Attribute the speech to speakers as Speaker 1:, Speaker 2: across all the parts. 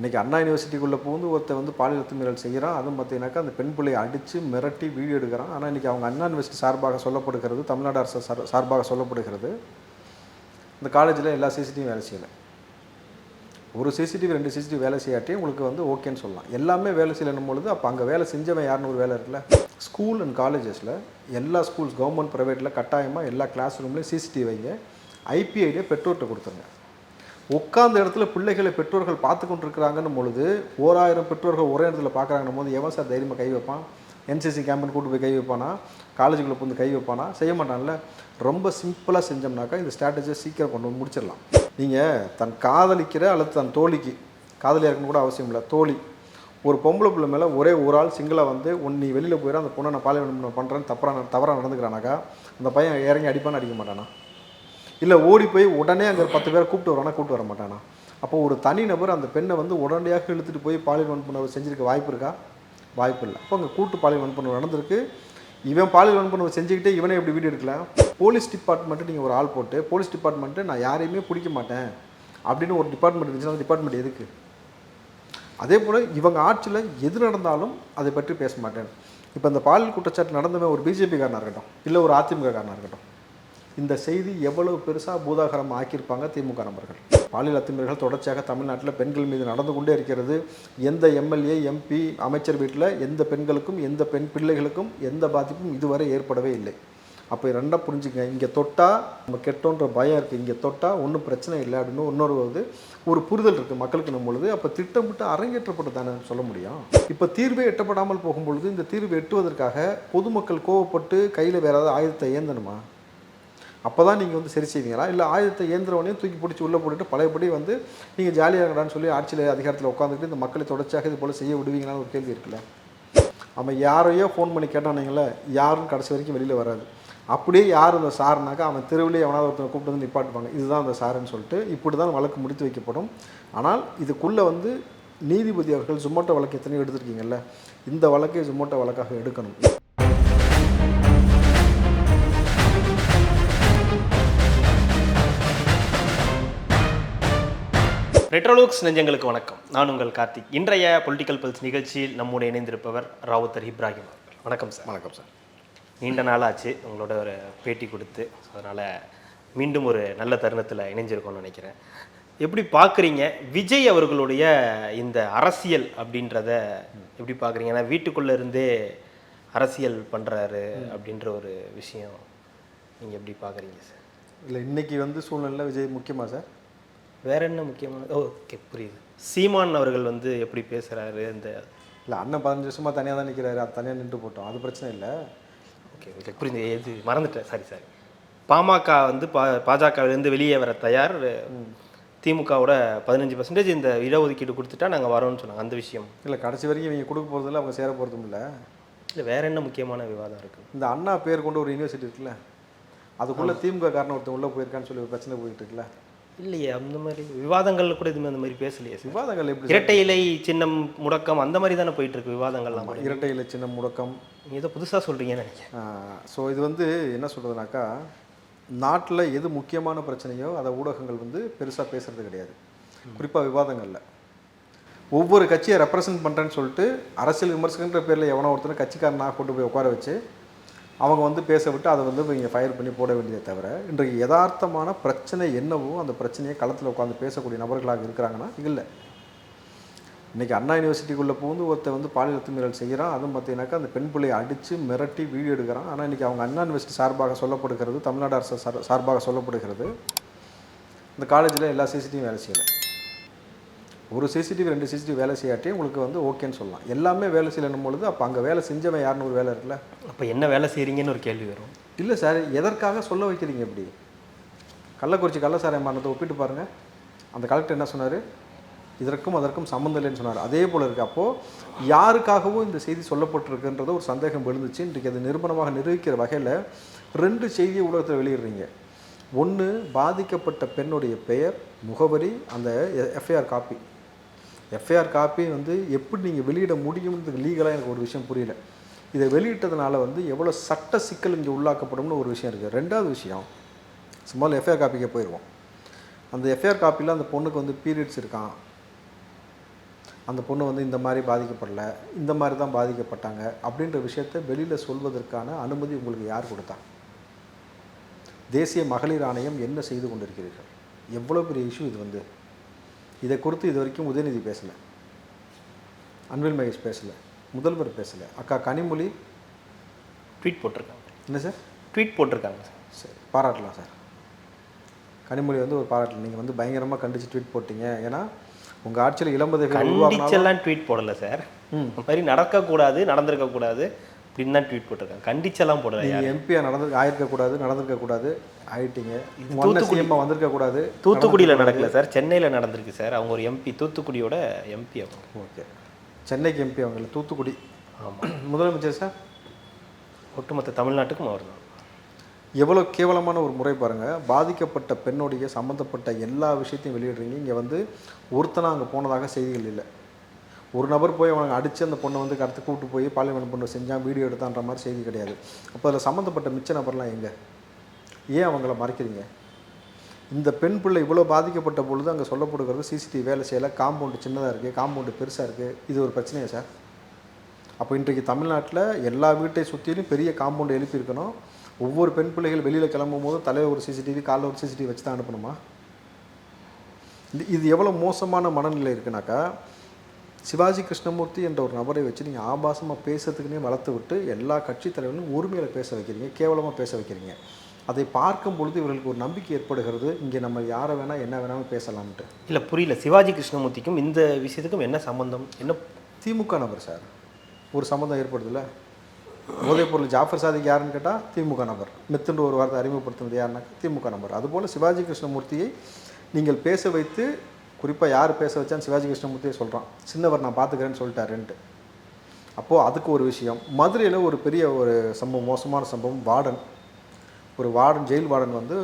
Speaker 1: இன்றைக்கி அண்ணா யூனிவர்சிட்டிக்குள்ளே புகுந்து ஒருத்தர் வந்து பாலியல் அத்துமீறல் செய்கிறான். அதுவும் பார்த்தீங்கன்னாக்கா அந்த பெண் பிள்ளையை அடித்து மிரட்டி வீடியோ எடுக்கிறான். ஆனால் இன்றைக்கி அவங்க அண்ணா யூனிவர்சிட்டி சார்பாக சொல்லப்படுகிறது, தமிழ்நாடு அரசு சார்பாக சொல்லப்படுகிறது, இந்த காலேஜில் எல்லா சிசிடிவியும் வேலை செய்யலை. ஒரு சிசிடிவி 2 சிசிடிவி வேலை செய்யாட்டி உங்களுக்கு வந்து ஓகேன்னு சொல்லலாம். எல்லாமே வேலை செய்யணும் பொழுது அப்போ அங்கே வேலை செஞ்சவன் யாருன்னு ஒரு வேலை இருக்குல்ல. ஸ்கூல் அண்ட் காலேஜஸில் எல்லா ஸ்கூல்ஸ் கவர்மெண்ட் ப்ரைவேட்டில் கட்டாயமாக எல்லா கிளாஸ் ரூம்லேயும் சிசிடிவி வைங்க. ஐபி ஐடியை பெற்றோர்கிட்ட கொடுத்துருங்க. உட்கார்ந்த இடத்துல பிள்ளைகளை பெற்றோர்கள் பார்த்து கொண்டு இருக்கிறாங்கன்னும் பொழுது 1000 பெற்றோர்கள் ஒரே இடத்துல பார்க்குறாங்கன்னும் போது எவன் சார் தைரியமாக கை வைப்பான்? என்சிசி கேம்புன்னு கூட்டு போய் கை வைப்பானா? காலேஜுக்குள்ளே வந்து கை வைப்பானா? செய்ய மாட்டான்ல. ரொம்ப சிம்பிளாக செஞ்சோம்னாக்கா இந்த ஸ்ட்ராட்டஜியை சீக்கிரம் கொண்டு வந்து முடிச்சிடலாம். நீங்கள் தன் காதலிக்கிற அல்லது தன் தோழிக்கு, காதலியாக இருக்கணும் கூட அவசியம் இல்லை, தோழி ஒரு பொம்பளை பிள்ளை மேலே ஒரே ஒரு ஆள் சிங்கிளாக வந்து நீ வெளியில் போயிடும் அந்த பொண்ணை நான் பாலியல் பண்ணுறேன்னு தவறாக நடந்துக்கிறானாக்கா அந்த பையன் இறங்கி அடிப்பான்னு அடிக்க மாட்டானா? இல்லை ஓடி போய் உடனே அங்கே 10 பேரை கூப்பிட்டு வரானா? கூப்பிட்டு வர மாட்டானா? அப்போ ஒரு தனி நபர் அந்த பெண்ணை வந்து உடனடியாக இழுத்துட்டு போய் பாலியல் வன்புணர்வு செஞ்சுருக்க வாய்ப்பு இருக்கா? வாய்ப்பு இல்லை. அப்போ அங்கே கூட்டு பாலியல் வன்புணர்வு நடந்திருக்கு. இவன் பாலியல் வன்புணர்வு செஞ்சுக்கிட்டே இவனே எப்படி வீடியோ எடுக்கலாம்? போலீஸ் டிபார்ட்மெண்ட்டு நீங்கள் ஒரு ஆள் போட்டு போலீஸ் டிபார்ட்மெண்ட்டு நான் யாரையுமே பிடிக்க மாட்டேன் அப்படின்னு ஒரு டிபார்ட்மெண்ட் இருந்துச்சுன்னா அந்த டிபார்ட்மெண்ட் எதுக்கு? அதே போல் இவங்க ஆட்சியில் எது நடந்தாலும் அதை பற்றி பேச மாட்டேன். இப்போ இந்த பாலியல் குற்றச்சாட்டு நடந்தவன் ஒரு பிஜேபி காரனாக இருக்கட்டும், இல்லை ஒரு அதிமுக காரனாக இருக்கட்டும், இந்த செய்தி எவ்வளவு பெருசாக பூதாகரம் ஆக்கியிருப்பாங்க திமுக நபர்கள். பாலியல் அத்துமீறல்கள் தொடர்ச்சியாக தமிழ்நாட்டில் பெண்கள் மீது நடந்து கொண்டே இருக்கிறது. எந்த எம்எல்ஏ, எம்பி, அமைச்சர் வீட்டில் எந்த பெண்களுக்கும் எந்த பெண் பிள்ளைகளுக்கும் எந்த பாதிப்பும் இதுவரை ஏற்படவே இல்லை. அப்போ ரெண்டாக புரிஞ்சுங்க, இங்கே தொட்டால் நம்ம கெட்டோன்ற பயம் இருக்குது, இங்கே தொட்டால் ஒன்றும் பிரச்சனை இல்லை அப்படின்னு இன்னொரு ஒரு புரிதல் இருக்குது மக்களுக்கு நம்ம பொழுது. அப்போ திட்டமிட்டு அரங்கேற்றப்பட்டு தானே சொல்ல முடியும். இப்போ தீர்வே எட்டப்படாமல் போகும்பொழுது இந்த தீர்வு எட்டுவதற்காக பொதுமக்கள் கோவப்பட்டு கையில் வேறு ஏதாவது ஆயுதத்தை ஏந்தணுமா? அப்போ தான் நீங்கள் வந்து சரி செய்வீங்களா? இல்லை ஆயுதத்தை இயந்திரவனையும் தூக்கி பிடிச்சி உள்ளே போட்டுட்டு பழையபடி வந்து நீங்கள் ஜாலியாக இருக்கடான்னு சொல்லி ஆட்சியில் அதிகாரத்தில் உட்காந்துக்கிட்டு இந்த மக்களை தொடர்ச்சியாக இது போல் செய்ய விடுவீங்களான்னு ஒரு கேள்வி இருக்குல்ல. அவன் யாரையோ ஃபோன் பண்ணி கேட்டானுங்களே, யாரும் கடைசி வரைக்கும் வெளியில் வராது. அப்படியே யார் அந்த சாருனாக்கா அவன் தெருவிலே எவனாவது ஒருத்தனை கூப்பிட்டு வந்து நிப்பாட்டுவாங்க, இதுதான் அந்த சாருன்னு சொல்லிட்டு. இப்படி தான் வழக்கு முடித்து வைக்கப்படும். ஆனால் இதுக்குள்ளே வந்து நீதிபதி அவர்கள் ஜொமேட்டோ வழக்கு எத்தனையோ எடுத்துருக்கீங்கல்ல, இந்த வழக்கை ஜொமேட்டோ வழக்காக எடுக்கணும்.
Speaker 2: ரெட்ரோலுக்ஸ் நெஞ்சங்களுக்கு வணக்கம். நான் உங்கள் கார்த்திக். இன்றைய பொலிட்டிக்கல் பல்ஸ் நிகழ்ச்சியில் நம்முடைய இணைந்திருப்பவர் ராவுத்தர் இப்ராஹிம் அவர்கள். வணக்கம் சார்.
Speaker 1: வணக்கம் சார்.
Speaker 2: நீண்ட நாளாச்சு உங்களோட ஒரு பேட்டி கொடுத்து, அதனால் மீண்டும் ஒரு நல்ல தருணத்தில் இணைஞ்சிருக்கோம்னு நினைக்கிறேன். எப்படி பார்க்குறீங்க விஜய் அவர்களுடைய இந்த அரசியல் அப்படின்றத எப்படி பார்க்குறீங்க? ஏன்னா வீட்டுக்குள்ளே இருந்தே அரசியல் பண்ணுறாரு அப்படின்ற ஒரு விஷயம் நீங்கள் எப்படி பார்க்குறீங்க சார்?
Speaker 1: இல்லை இன்றைக்கி வந்து சூழ்நிலை விஜய் முக்கியமாக சார்?
Speaker 2: வேற என்ன முக்கியமான? ஓகே, புரியுது. சீமான் அவர்கள் வந்து எப்படி பேசுகிறாரு? இந்த
Speaker 1: இல்லை அண்ணன் 15 வருஷமாக தனியாக தான் நிற்கிறாரு, அது தனியாக நின்று போட்டோம், அது பிரச்சனை இல்லை.
Speaker 2: ஓகே ஓகே, புரியுது. எது மறந்துட்டேன், சாரி. பாமக வந்து பாஜகவிலேருந்து வெளியே வர தயார், திமுகவோட 15% இந்த இடஒதுக்கீடு கொடுத்துட்டா நாங்கள் வரோம்னு சொன்னாங்க. அந்த விஷயம்
Speaker 1: இல்லை கடைசி வரைக்கும் இவங்க கொடுக்க போகிறதில்ல, அவங்க சேர போகிறதும் இல்லை.
Speaker 2: இல்லை வேற என்ன முக்கியமான விவாதம் இருக்குது?
Speaker 1: இந்த அண்ணா பேர் கொண்டு ஒரு யூனிவர்சிட்டி இருக்குல்ல, அதுக்குள்ளே திமுக காரணம் ஒருத்தர் உள்ளே போயிருக்கான்னு சொல்லி ஒரு பிரச்சனை போயிட்டு இருக்குல்ல.
Speaker 2: இல்லையே, அந்த மாதிரி விவாதங்கள் கூட எதுவுமே அந்த மாதிரி பேசலையே.
Speaker 1: விவாதங்கள் எப்படி?
Speaker 2: இரட்டை இலை சின்னம் முடக்கம் அந்த மாதிரி தானே போயிட்டு இருக்கு விவாதங்கள்லாம்.
Speaker 1: இரட்டை இலை சின்னம் முடக்கம்
Speaker 2: நீங்கள் ஏதோ புதுசாக சொல்கிறீங்கன்னு நினைக்கிறேன்.
Speaker 1: ஸோ இது வந்து என்ன சொல்கிறதுனாக்கா, நாட்டில் எது முக்கியமான பிரச்சனையோ அதை ஊடகங்கள் வந்து பெருசாக பேசுகிறது கிடையாது, குறிப்பாக விவாதங்களில். ஒவ்வொரு கட்சியை ரெப்ரசன்ட் பண்ணுறேன்னு சொல்லிட்டு அரசியல் விமர்சகன்ற பேரில் எவனோ ஒருத்தர் கட்சிக்காரனாக கொண்டு போய் உட்கார வச்சு அவங்க வந்து பேச விட்டு அதை வந்து இங்கே ஃபயர் பண்ணி போட வேண்டியதை தவிர, இன்றைக்கு யதார்த்தமான பிரச்சனை என்னவோ அந்த பிரச்சனையை களத்தில் உட்காந்து பேசக்கூடிய நபர்களாக இருக்கிறாங்கன்னா இல்லை. இன்றைக்கி அண்ணா யூனிவர்சிட்டிக்குள்ளே புகுந்து ஒருத்தர் வந்து பாலியல் அத்துமீறல் செய்கிறான். அதுவும் பார்த்தீங்கன்னாக்கா அந்த பெண் பிள்ளையை அடித்து மிரட்டி வீடியோ எடுக்கிறான். ஆனால் இன்றைக்கி அவங்க அண்ணா யூனிவர்சிட்டி சார்பாக சொல்லப்படுகிறது, தமிழ்நாடு அரசு சார்பாக சொல்லப்படுகிறது, இந்த காலேஜில் எல்லா சிசிடிவியும் வேலை செய்யலை. ஒரு சிசிடிவி 2 சிசிடிவி வேலை செய்யாட்டி உங்களுக்கு வந்து ஓகேன்னு சொல்லலாம். எல்லாமே வேலை செய்யணும் பொழுது அப்போ அங்கே வேலை செஞ்சவன் யாருன்னு ஒரு வேலை இருக்குல்ல.
Speaker 2: அப்போ என்ன வேலை செய்கிறீங்கன்னு ஒரு கேள்வி வரும்.
Speaker 1: இல்லை சார், எதற்காக சொல்ல வைக்கிறீங்க? எப்படி கள்ளக்குறிச்சி கள்ளசாராயம் மரணத்தை ஒப்பிட்டு பாருங்கள். அந்த கலெக்டர் என்ன சொன்னார்? இதற்கும் அதற்கும் சம்மந்தம் இல்லைன்னு சொன்னார். அதே போல் இருக்குது. அப்போது யாருக்காகவும் இந்த செய்தி சொல்லப்பட்டிருக்குன்றது ஒரு சந்தேகம் எழுந்துச்சு. இன்றைக்கு அது நிரூபணமாக நிரூபிக்கிற வகையில் 2 செய்தியை ஊடகத்தில் வெளியிடுறீங்க. ஒன்று, பாதிக்கப்பட்ட பெண்ணுடைய பெயர், முகவரி, அந்த எஃப்ஐஆர் காப்பி. எஃப்ஐஆர் காப்பி வந்து எப்படி நீங்கள் வெளியிட முடியும்ன்றதுக்கு லீகலாக எனக்கு ஒரு விஷயம் புரியல. இதை வெளியிட்டதுனால வந்து எவ்வளோ சட்ட சிக்கல் இங்கே உள்ளாக்கப்படும்னு ஒரு விஷயம் இருக்குது. 2வது விஷயம், சும்மா எஃப்ஐஆர் காப்பிக்கே போயிடுவோம். அந்த எஃப்ஐஆர் காப்பியில் அந்த பொண்ணுக்கு வந்து பீரியட்ஸ் இருக்கான், அந்த பொண்ணு வந்து இந்த மாதிரி பாதிக்கப்படல, இந்த மாதிரி தான் பாதிக்கப்பட்டாங்க அப்படின்ற விஷயத்தை வெளியில் சொல்வதற்கான அனுமதி உங்களுக்கு யார் கொடுத்தா? தேசிய மகளிர் ஆணையம் என்ன செய்து கொண்டிருக்கிறீர்கள்? எவ்வளோ பெரிய இஷ்யூ இது வந்து. இதை குறித்து இது வரைக்கும் உதயநிதி பேசலை, அன்பில் மகேஷ் பேசலை, முதல்வர் பேசலை, அக்கா கனிமொழி
Speaker 2: ட்வீட் போட்டிருக்காங்க.
Speaker 1: என்ன சார்?
Speaker 2: ட்வீட் போட்டிருக்காங்க சார்.
Speaker 1: சரி, பாராட்டலாம் சார். கனிமொழி வந்து ஒரு பாராட்டலாம். நீங்கள் வந்து பயங்கரமாக கண்டித்து ட்வீட் போட்டீங்க. ஏன்னா உங்கள் ஆட்சியில் இளம்பதைகள்
Speaker 2: கண்டிச்செல்லாம் ட்வீட் போடலை சார். இந்த மாதிரி நடக்கக்கூடாது, நடந்திருக்கக்கூடாது அப்படின்னு தான் ட்வீட் போட்டிருக்காங்க. கண்டிச்செல்லாம் போடலை.
Speaker 1: நீங்கள் எம்பியாக ஆயிருக்கக்கூடாது, நடந்திருக்கக்கூடாது, ஆயிட்டீங்க. தூத்துக்குடியமாக வந்திருக்கக்கூடாது.
Speaker 2: தூத்துக்குடியில் நடக்கல சார், சென்னையில் நடந்திருக்கு சார். அவங்க ஒரு எம்பி, தூத்துக்குடியோட எம்பி அவங்க.
Speaker 1: ஓகே, சென்னைக்கு எம்பி அவங்க, தூத்துக்குடி.
Speaker 2: ஆமாம்.
Speaker 1: முதலமைச்சர் சார்
Speaker 2: ஒட்டுமொத்த தமிழ்நாட்டுக்கும் அவர் தான்.
Speaker 1: எவ்வளோ கேவலமான ஒரு முறை பாருங்கள். பாதிக்கப்பட்ட பெண்ணுடைய சம்மந்தப்பட்ட எல்லா விஷயத்தையும் வெளியிடுறீங்க. இங்கே வந்து ஒருத்தனா அங்கே போனதாக செய்திகள் இல்லை. ஒரு நபர் போய் அவங்க அடித்து அந்த பொண்ணை வந்து கடத்து கூப்பிட்டு போய் பாலியல் பொண்ணு செஞ்சால் வீடியோ எடுத்தான்ற மாதிரி செய்தி கிடையாது. அப்போ அதில் சம்மந்தப்பட்ட மிச்ச நபர்லாம் எங்கே? ஏன் அவங்கள மறைக்கிறீங்க? இந்த பெண் பிள்ளை இவ்வளோ பாதிக்கப்பட்ட பொழுது அங்கே சொல்லப்படுகிறது சிசிடிவி வேலை செய்யலை, காம்பவுண்டு சின்னதாக இருக்குது, காம்பவுண்டு பெருசாக இருக்குது. இது ஒரு பிரச்சனையா சார்? அப்போ இன்றைக்கு தமிழ்நாட்டில் எல்லா வீட்டை சுற்றிலும் பெரிய காம்பவுண்டு எழுப்பியிருக்கணும். ஒவ்வொரு பெண் பிள்ளைகள் வெளியில் கிளம்பும் போது தலையில் ஒரு சிசிடிவி, காலில் ஒரு சிசிடிவி வச்சு தான் அனுப்பணுமா? இது எவ்வளோ மோசமான மனநிலை இருக்குனாக்கா, சிவாஜி கிருஷ்ணமூர்த்தி என்ற ஒரு நபரை வச்சு நீங்கள் ஆபாசமாக பேசுறதுக்குன்னே வளர்த்து விட்டு எல்லா கட்சி தலைவர்களும் உரிமையில் பேச வைக்கிறீங்க, கேவலமாக பேச வைக்கிறீங்க. அதை பார்க்கும் பொழுது இவர்களுக்கு ஒரு நம்பிக்கை ஏற்படுகிறது, இங்கே நம்ம யாரை வேணால் என்ன வேணாலும் பேசலாம்ட்டு.
Speaker 2: இல்லை, புரியல. சிவாஜி கிருஷ்ணமூர்த்திக்கும் இந்த விஷயத்துக்கும் என்ன சம்பந்தம்? என்ன?
Speaker 1: திமுக நபர் சார், ஒரு சம்மந்தம் ஏற்படுதில்ல. போதைப்பொருள் ஜாஃபர் சாதிக்கு யாருன்னு கேட்டால் திமுக நபர். மித்துன்ற ஒரு வார்த்தை அறிமுகப்படுத்துனது யாருன்னாக்கா திமுக நபர். அதுபோல் சிவாஜி கிருஷ்ணமூர்த்தியை நீங்கள் பேச வைத்து, குறிப்பாக யார் பேச வச்சான்னு சிவாஜி கிருஷ்ணமூர்த்தியை சொல்கிறான், சின்னவர் நான் பார்த்துக்கிறேன்னு சொல்லிட்டாருன்ட்டு. அப்போது அதுக்கு ஒரு விஷயம். மதுரையில் ஒரு பெரிய ஒரு சம்பவம், மோசமான சம்பவம். வார்டன் ஜெயில் வார்டன் வந்து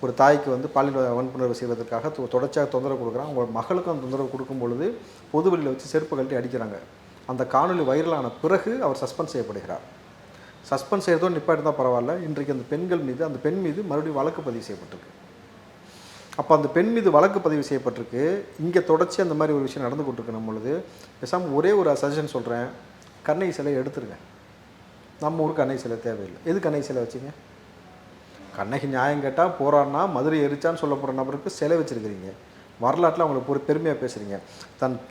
Speaker 1: ஒரு தாய்க்கு வந்து பாலியல் வன்புணர்வு செய்வதற்காக தொடர்ச்சியாக தொந்தரவு கொடுக்குறான். அவங்க மகளுக்கும் அந்த தொந்தரவு கொடுக்கும் பொழுது பொதுவெளியில் வச்சு செருப்பு கழட்டி அடிக்கிறாங்க. அந்த காணொலி வைரலான பிறகு அவர் சஸ்பெண்ட் செய்யப்படுகிறார். சஸ்பெண்ட் செய்யறதோ நிப்பாட்டி தான் பரவாயில்ல, இன்றைக்கு அந்த பெண் மீது மறுபடியும் வழக்கு பதிவு செய்யப்பட்டிருக்கு. அப்போ அந்த பெண் மீது வழக்கு பதிவு செய்யப்பட்டிருக்கு. இங்கே தொடர்ச்சி அந்த மாதிரி ஒரு விஷயம் நடந்து கொண்டிருக்கணும் பொழுது பேசாமல் ஒரே ஒரு சஜஷன் சொல்கிறேன், கண்ணகி சிலை எடுத்துருங்க. நம்ம ஊருக்கு கண்ணகி சிலை தேவையில்லை. எது கண்ணகி சிலை வச்சிங்க? கண்ணகி நியாயம் கேட்டால் போராடினா மதுரை எரிச்சான்னு சொல்லப்படுற நபருக்கு சிலை வச்சுருக்கிறீங்க. வரலாற்றில் அவங்களுக்கு ஒரு பெருமையாக பேசுகிறீங்க.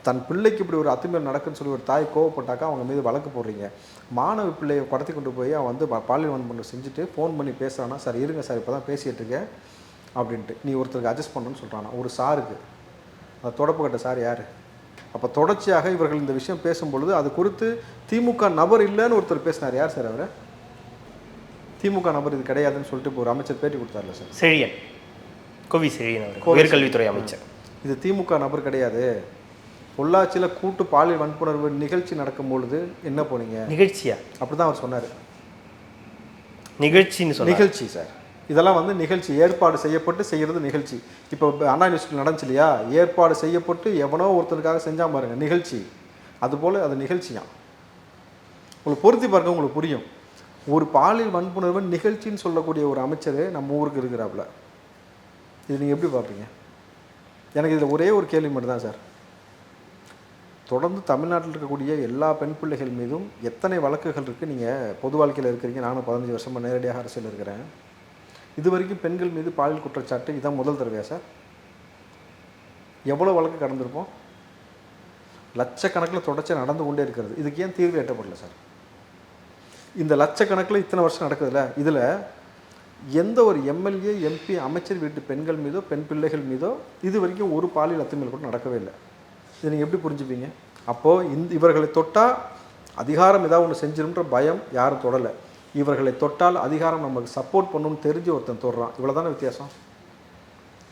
Speaker 1: தன் பிள்ளைக்கு இப்படி ஒரு அத்துமீறல் நடக்குன்னு சொல்லி ஒரு தாய் கோவப்பட்டாக்கா அவங்க மீது வழக்கு போடுறீங்க. மாணவ பிள்ளையை கடத்தி கொண்டு போய் அவன் வந்து பாலியல் வன்முறை செஞ்சுட்டு ஃபோன் பண்ணி பேசுகிறானா, சார் இருங்க சார் இப்போ தான் பேசிகிட்டு இருக்கேன் அப்படின்ட்டு, நீ ஒருத்தருக்கு அட்ஜஸ்ட் பண்ணணும்னு சொல்கிறானா ஒரு சாருக்கு. அந்த தொடப்பு கட்ட சார் யார்? அப்போ தொடர்ச்சியாக இவர்கள் இந்த விஷயம் பேசும்பொழுது அது குறித்து திமுக நபர் இல்லைன்னு ஒருத்தர் பேசினார். யார் சார் அவர்? திமுக நபர் இது கிடையாதுன்னு சொல்லிட்டு இப்போ ஒரு அமைச்சர் பேட்டி கொடுத்தார்ல சார்,
Speaker 2: செழியன், கோவி செழியன் அவர், உயர்கல்வித்துறை அமைச்சர். இது
Speaker 1: திமுக நபர் கிடையாது. பொள்ளாச்சியில் கூட்டு பாலியல் வன்புணர்வு நிகழ்ச்சி நடக்கும் பொழுது என்ன போனீங்க? நிகழ்ச்சியா? அப்படி தான் அவர் சொன்னார். நிகழ்ச்சி சார், இதெல்லாம் வந்து நிகழ்ச்சி ஏற்பாடு செய்யப்பட்டு செய்கிறது நிகழ்ச்சி. இப்போ அண்ணா யூனிவர்சிட்டியில் நடந்துச்சு இல்லையா, ஏற்பாடு செய்யப்பட்டு எவனோ ஒருத்தருக்காக செஞ்சால் பாருங்க நிகழ்ச்சி. அதுபோல் அது நிகழ்ச்சியாம். உங்களுக்கு பொருத்தி பார்க்க உங்களுக்கு புரியும். ஒரு பாலியல் வன்புணர்வு நிகழ்ச்சின்னு சொல்லக்கூடிய ஒரு அமைச்சர் நம்ம ஊருக்கு இருக்கிறாப்புல. இது நீங்கள் எப்படி பார்ப்பீங்க? எனக்கு இதில் ஒரே ஒரு கேள்வி மட்டும் தான் சார். தொடர்ந்து தமிழ்நாட்டில் இருக்கக்கூடிய எல்லா பெண் பிள்ளைகள் மீதும் எத்தனை வழக்குகள் இருக்குது? நீங்கள் பொது வாழ்க்கையில் இருக்கிறீங்க, நானும் 15 வருஷமாக நேரடியாக அரசியல் இருக்கிறேன். இது வரைக்கும் பெண்கள் மீது பாலியல் குற்றச்சாட்டு இதான் முதல் தடவையா சார்? எவ்வளோ வழக்கு கடந்திருப்போம்? லட்சக்கணக்கில் தொடர்ச்சியாக நடந்து கொண்டே இருக்கிறது. இதுக்கு ஏன் தீர்வு எட்டப்படல சார்? இந்த லட்சக்கணக்கில் இத்தனை வருஷம் நடக்குதுல்ல, இதில் எந்த ஒரு எம்எல்ஏ, எம்பி, அமைச்சர் வீட்டு பெண்கள் மீதோ பெண் பிள்ளைகள் மீதோ இது வரைக்கும் ஒரு பாலியல் அத்துமீறல் கூட நடக்கவே இல்லை. இதை நீங்கள் எப்படி புரிஞ்சுப்பீங்க? அப்போது இவர்களை தொட்டால் அதிகாரம் ஏதாவது ஒன்று செஞ்சிருன்ற பயம் யாரும் தொடலை. இவர்களை தொட்டால் அதிகாரம் நமக்கு சப்போர்ட் பண்ணணும்னு தெரிஞ்சு ஒருத்தன் தொடுறான். இவ்வளோ தானே வித்தியாசம்.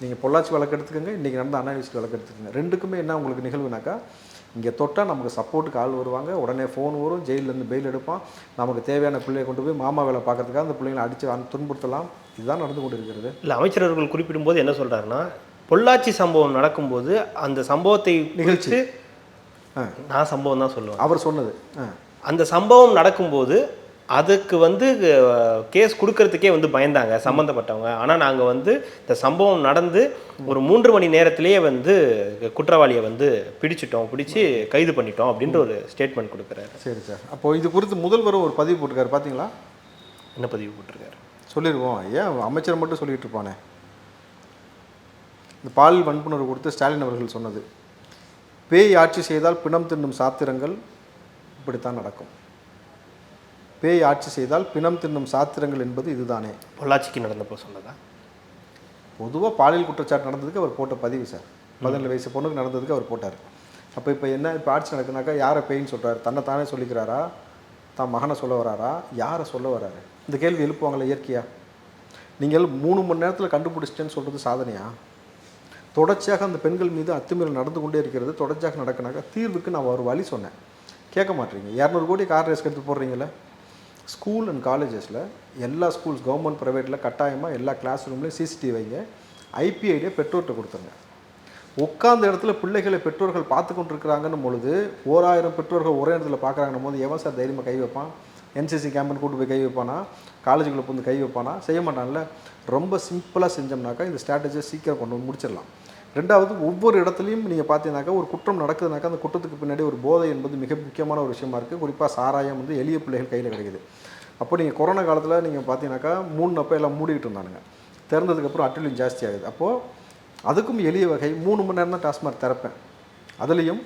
Speaker 1: நீங்கள் பொள்ளாச்சி வழக்கு எடுத்துக்கோங்க, இன்றைக்கி நடந்த அண்ணா யூனிவர்சிட்டி வழக்கு எடுத்துக்கோங்க. ரெண்டுக்குமே என்ன உங்களுக்கு நிகழ்வுனாக்கா, இங்கே தொட்டால் நமக்கு சப்போர்ட்டுக்கு ஆள் வருவாங்க, உடனே ஃபோன் வரும், ஜெயிலேருந்து பெயில் எடுப்பான், நமக்கு தேவையான பிள்ளையை கொண்டு போய் மாமா வேலை பார்க்கறதுக்காக அந்த பிள்ளைங்களை அடித்து துன்புறுத்தலாம். இதுதான் நடந்து கொண்டு இருக்கிறது.
Speaker 2: இல்லை, அமைச்சர்கள் குறிப்பிடும்போது என்ன சொல்கிறாருன்னா, பொள்ளாச்சி சம்பவம் நடக்கும்போது அந்த சம்பவத்தை நிகழ்ச்சி நான் சம்பவம் தான் சொல்லுவேன்.
Speaker 1: அவர் சொன்னது,
Speaker 2: அந்த சம்பவம் நடக்கும்போது அதுக்கு வந்து கேஸ் கொடுக்கறதுக்கே வந்து பயந்தாங்க சம்மந்தப்பட்டவங்க. ஆனால் நாங்கள் வந்து இந்த சம்பவம் நடந்து ஒரு 3 மணி நேரத்திலேயே வந்து குற்றவாளியை வந்து பிடிச்சு கைது பண்ணிட்டோம் அப்படின்ற ஒரு ஸ்டேட்மெண்ட் கொடுக்குறாரு.
Speaker 1: சரி சார். அப்போது இது குறித்து முதல்வரும் ஒரு பதிவு போட்டிருக்காரு, பார்த்தீங்களா?
Speaker 2: என்ன பதிவு போட்டிருக்காரு?
Speaker 1: சொல்லிடுவோம், ஏன் அமைச்சர் மட்டும் சொல்லிட்டு இருப்பானே. இந்த பாலியல் வன்புணர்வு கொடுத்து ஸ்டாலின் அவர்கள் சொன்னது, பேய் ஆட்சி செய்தால் பிணம் தின்னும் சாத்திரங்கள் இப்படித்தான் நடக்கும். பேய் ஆட்சி செய்தால் பிணம் தின்னும் சாத்திரங்கள் என்பது இதுதானே.
Speaker 2: பொள்ளாச்சிக்கு நடந்தப்போ சொன்னதா?
Speaker 1: பொதுவாக பாலியல் குற்றச்சாட்டு நடந்ததுக்கு அவர் போட்ட பதிவு சார். 17 வயசு பொண்ணுக்கு நடந்ததுக்கு அவர் போட்டார். அப்போ இப்போ என்ன, இப்போ ஆட்சி நடக்குனாக்கா யாரை பேயின்னு சொல்கிறாரு? தன்னை தானே சொல்லிக்கிறாரா, தான் மகனை சொல்ல வராரா, யாரை சொல்ல வராரு? இந்த கேள்வி எழுப்புவாங்களே இயற்கையாக. நீங்கள் 3 மணி நேரத்தில் கண்டுபிடிச்சிட்டேன்னு சொல்கிறது சாதனையா? தொடர்ச்சியாக அந்த பெண்கள் மீது அத்துமீறல் நடந்து கொண்டே இருக்கிறது. தொடர்ச்சியாக நடக்கினாக்கா தீர்வுக்கு நான் ஒரு வழி சொன்னேன், கேட்க மாட்டேறீங்க. 200 கோடி கார் ரேஸ்க்கு எடுத்து போடுறீங்களே. ஸ்கூல் அண்ட் காலேஜஸில் எல்லா ஸ்கூல்ஸ் கவர்மெண்ட் ப்ரைவேட்டில் கட்டாயமாக எல்லா கிளாஸ் ரூம்லேயும் சிசிடிவி வைங்க. ஐபிஐடியை பெற்றோர்கிட்ட கொடுத்துருங்க. உட்கார்ந்த இடத்துல பிள்ளைகளை பெற்றோர்கள் பார்த்து கொண்டிருக்கிறாங்கன்னு பொழுது 1000 பெற்றோர்கள் ஒரே இடத்துல பார்க்குறாங்கன்னும் போது எவன் சார் தைரியமாக கை வைப்பான்? என்சிசி கேம்பன் கூட்டு போய் கை வைப்பானா? காலேஜுக்குள்ளே வந்து கை வைப்பானா? செய்ய மாட்டான்ல. ரொம்ப சிம்பிளாக செஞ்சோம்னாக்கா இந்த ஸ்ட்ராட்டஜியை சீக்கிரம் கொண்டு வந்து முடிச்சிடலாம். ரெண்டாவது, ஒவ்வொரு இடத்துலையும் நீங்கள் பார்த்தீங்கன்னாக்கா ஒரு குற்றம் நடக்குதுனாக்கா அந்த குற்றத்துக்கு பின்னாடி ஒரு போதை என்பது மிக முக்கியமான ஒரு விஷயமா இருக்குது. குறிப்பாக சாராயம் வந்து எளிய பிள்ளைகள் கையில் கிடைக்குது. அப்போ நீங்கள் கொரோனா காலத்தில் நீங்கள் பார்த்தீங்கன்னாக்கா 3 அப்போ எல்லாம் மூடிக்கிட்டு இருந்தானுங்க. திறந்ததுக்கப்புறம் அட்டலியும் ஜாஸ்தி ஆகுது. அப்போது அதுக்கும் எளிய வகை 3 மணி நேரம் தான் டாஸ்மாக் திறப்பேன். அதுலேயும்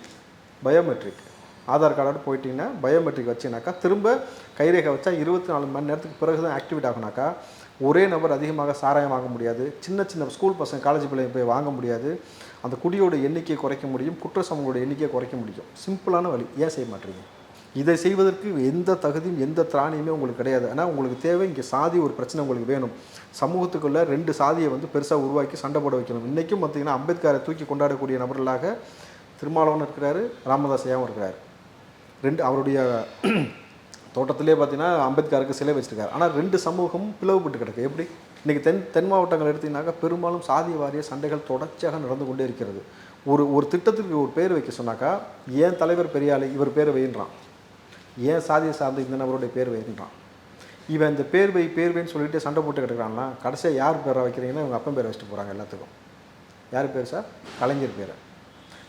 Speaker 1: பயோமெட்ரிக் ஆதார் கார்டோடு போயிட்டீங்கன்னா பயோமெட்ரிக் வச்சுனாக்கா திரும்ப கைரேகை வச்சா 24 மணி நேரத்துக்கு பிறகு தான் ஆக்டிவேட் ஆகுனாக்கா ஒரே நபர் அதிகமாக சாராயம் வாங்க முடியாது. சின்ன சின்ன ஸ்கூல் பசங்க காலேஜ் பிள்ளைங்க போய் வாங்க முடியாது. அந்த குடியோட எண்ணிக்கையை குறைக்க முடியும், குற்ற சமங்களோட எண்ணிக்கையை குறைக்க முடியும். சிம்பிளான வழி. ஏன் செய்ய மாட்டீங்க? இதை செய்வதற்கு எந்த தகுதியும் எந்த திராணியுமே உங்களுக்கு கிடையாது. ஆனால் உங்களுக்கு தேவை இங்கே சாதி ஒரு பிரச்சனை உங்களுக்கு வேணும். சமூகத்துக்குள்ளே 2 சாதியை வந்து பெருசாக உருவாக்கி சண்டை போட வைக்கணும். இன்றைக்கும் பார்த்திங்கன்னா அம்பேத்கரை தூக்கி கொண்டாடக்கூடிய நபர்களாக திருமாவளவன் இருக்கிறாரு, ராமதாஸ் ஐயாவும் இருக்கிறார். அவருடைய தோட்டத்திலே பார்த்தீங்கன்னா அம்பேத்கருக்கு சிலை வச்சுருக்காரு. ஆனால் 2 சமூகமும் பிளவுபட்டு கிடக்கு. எப்படி? இன்றைக்கி தென் மாவட்டங்கள் எடுத்திங்கனாக்கா பெரும்பாலும் சாதி வாரிய சண்டைகள் தொடர்ச்சியாக நடந்து கொண்டே இருக்கிறது. ஒரு திட்டத்துக்கு ஒரு பேர் வைக்க சொன்னாக்கா ஏன் தலைவர் பெரியாளை இவர் பேர் வைன்றான், ஏன் சாதியை சார்ந்த இந்த நபருடைய பேர் வைன்றான். இவன் இந்த பேர் வைன்னு சொல்லிட்டு சண்டை போட்டு கிடக்கிறான்னா கடைசியாக யார் பேரை வைக்கிறீங்கன்னா இவங்க அப்பன் பேரை வச்சுட்டு போகிறாங்க எல்லாத்துக்கும். யார் பேர் சார்? கலைஞர் பேரை.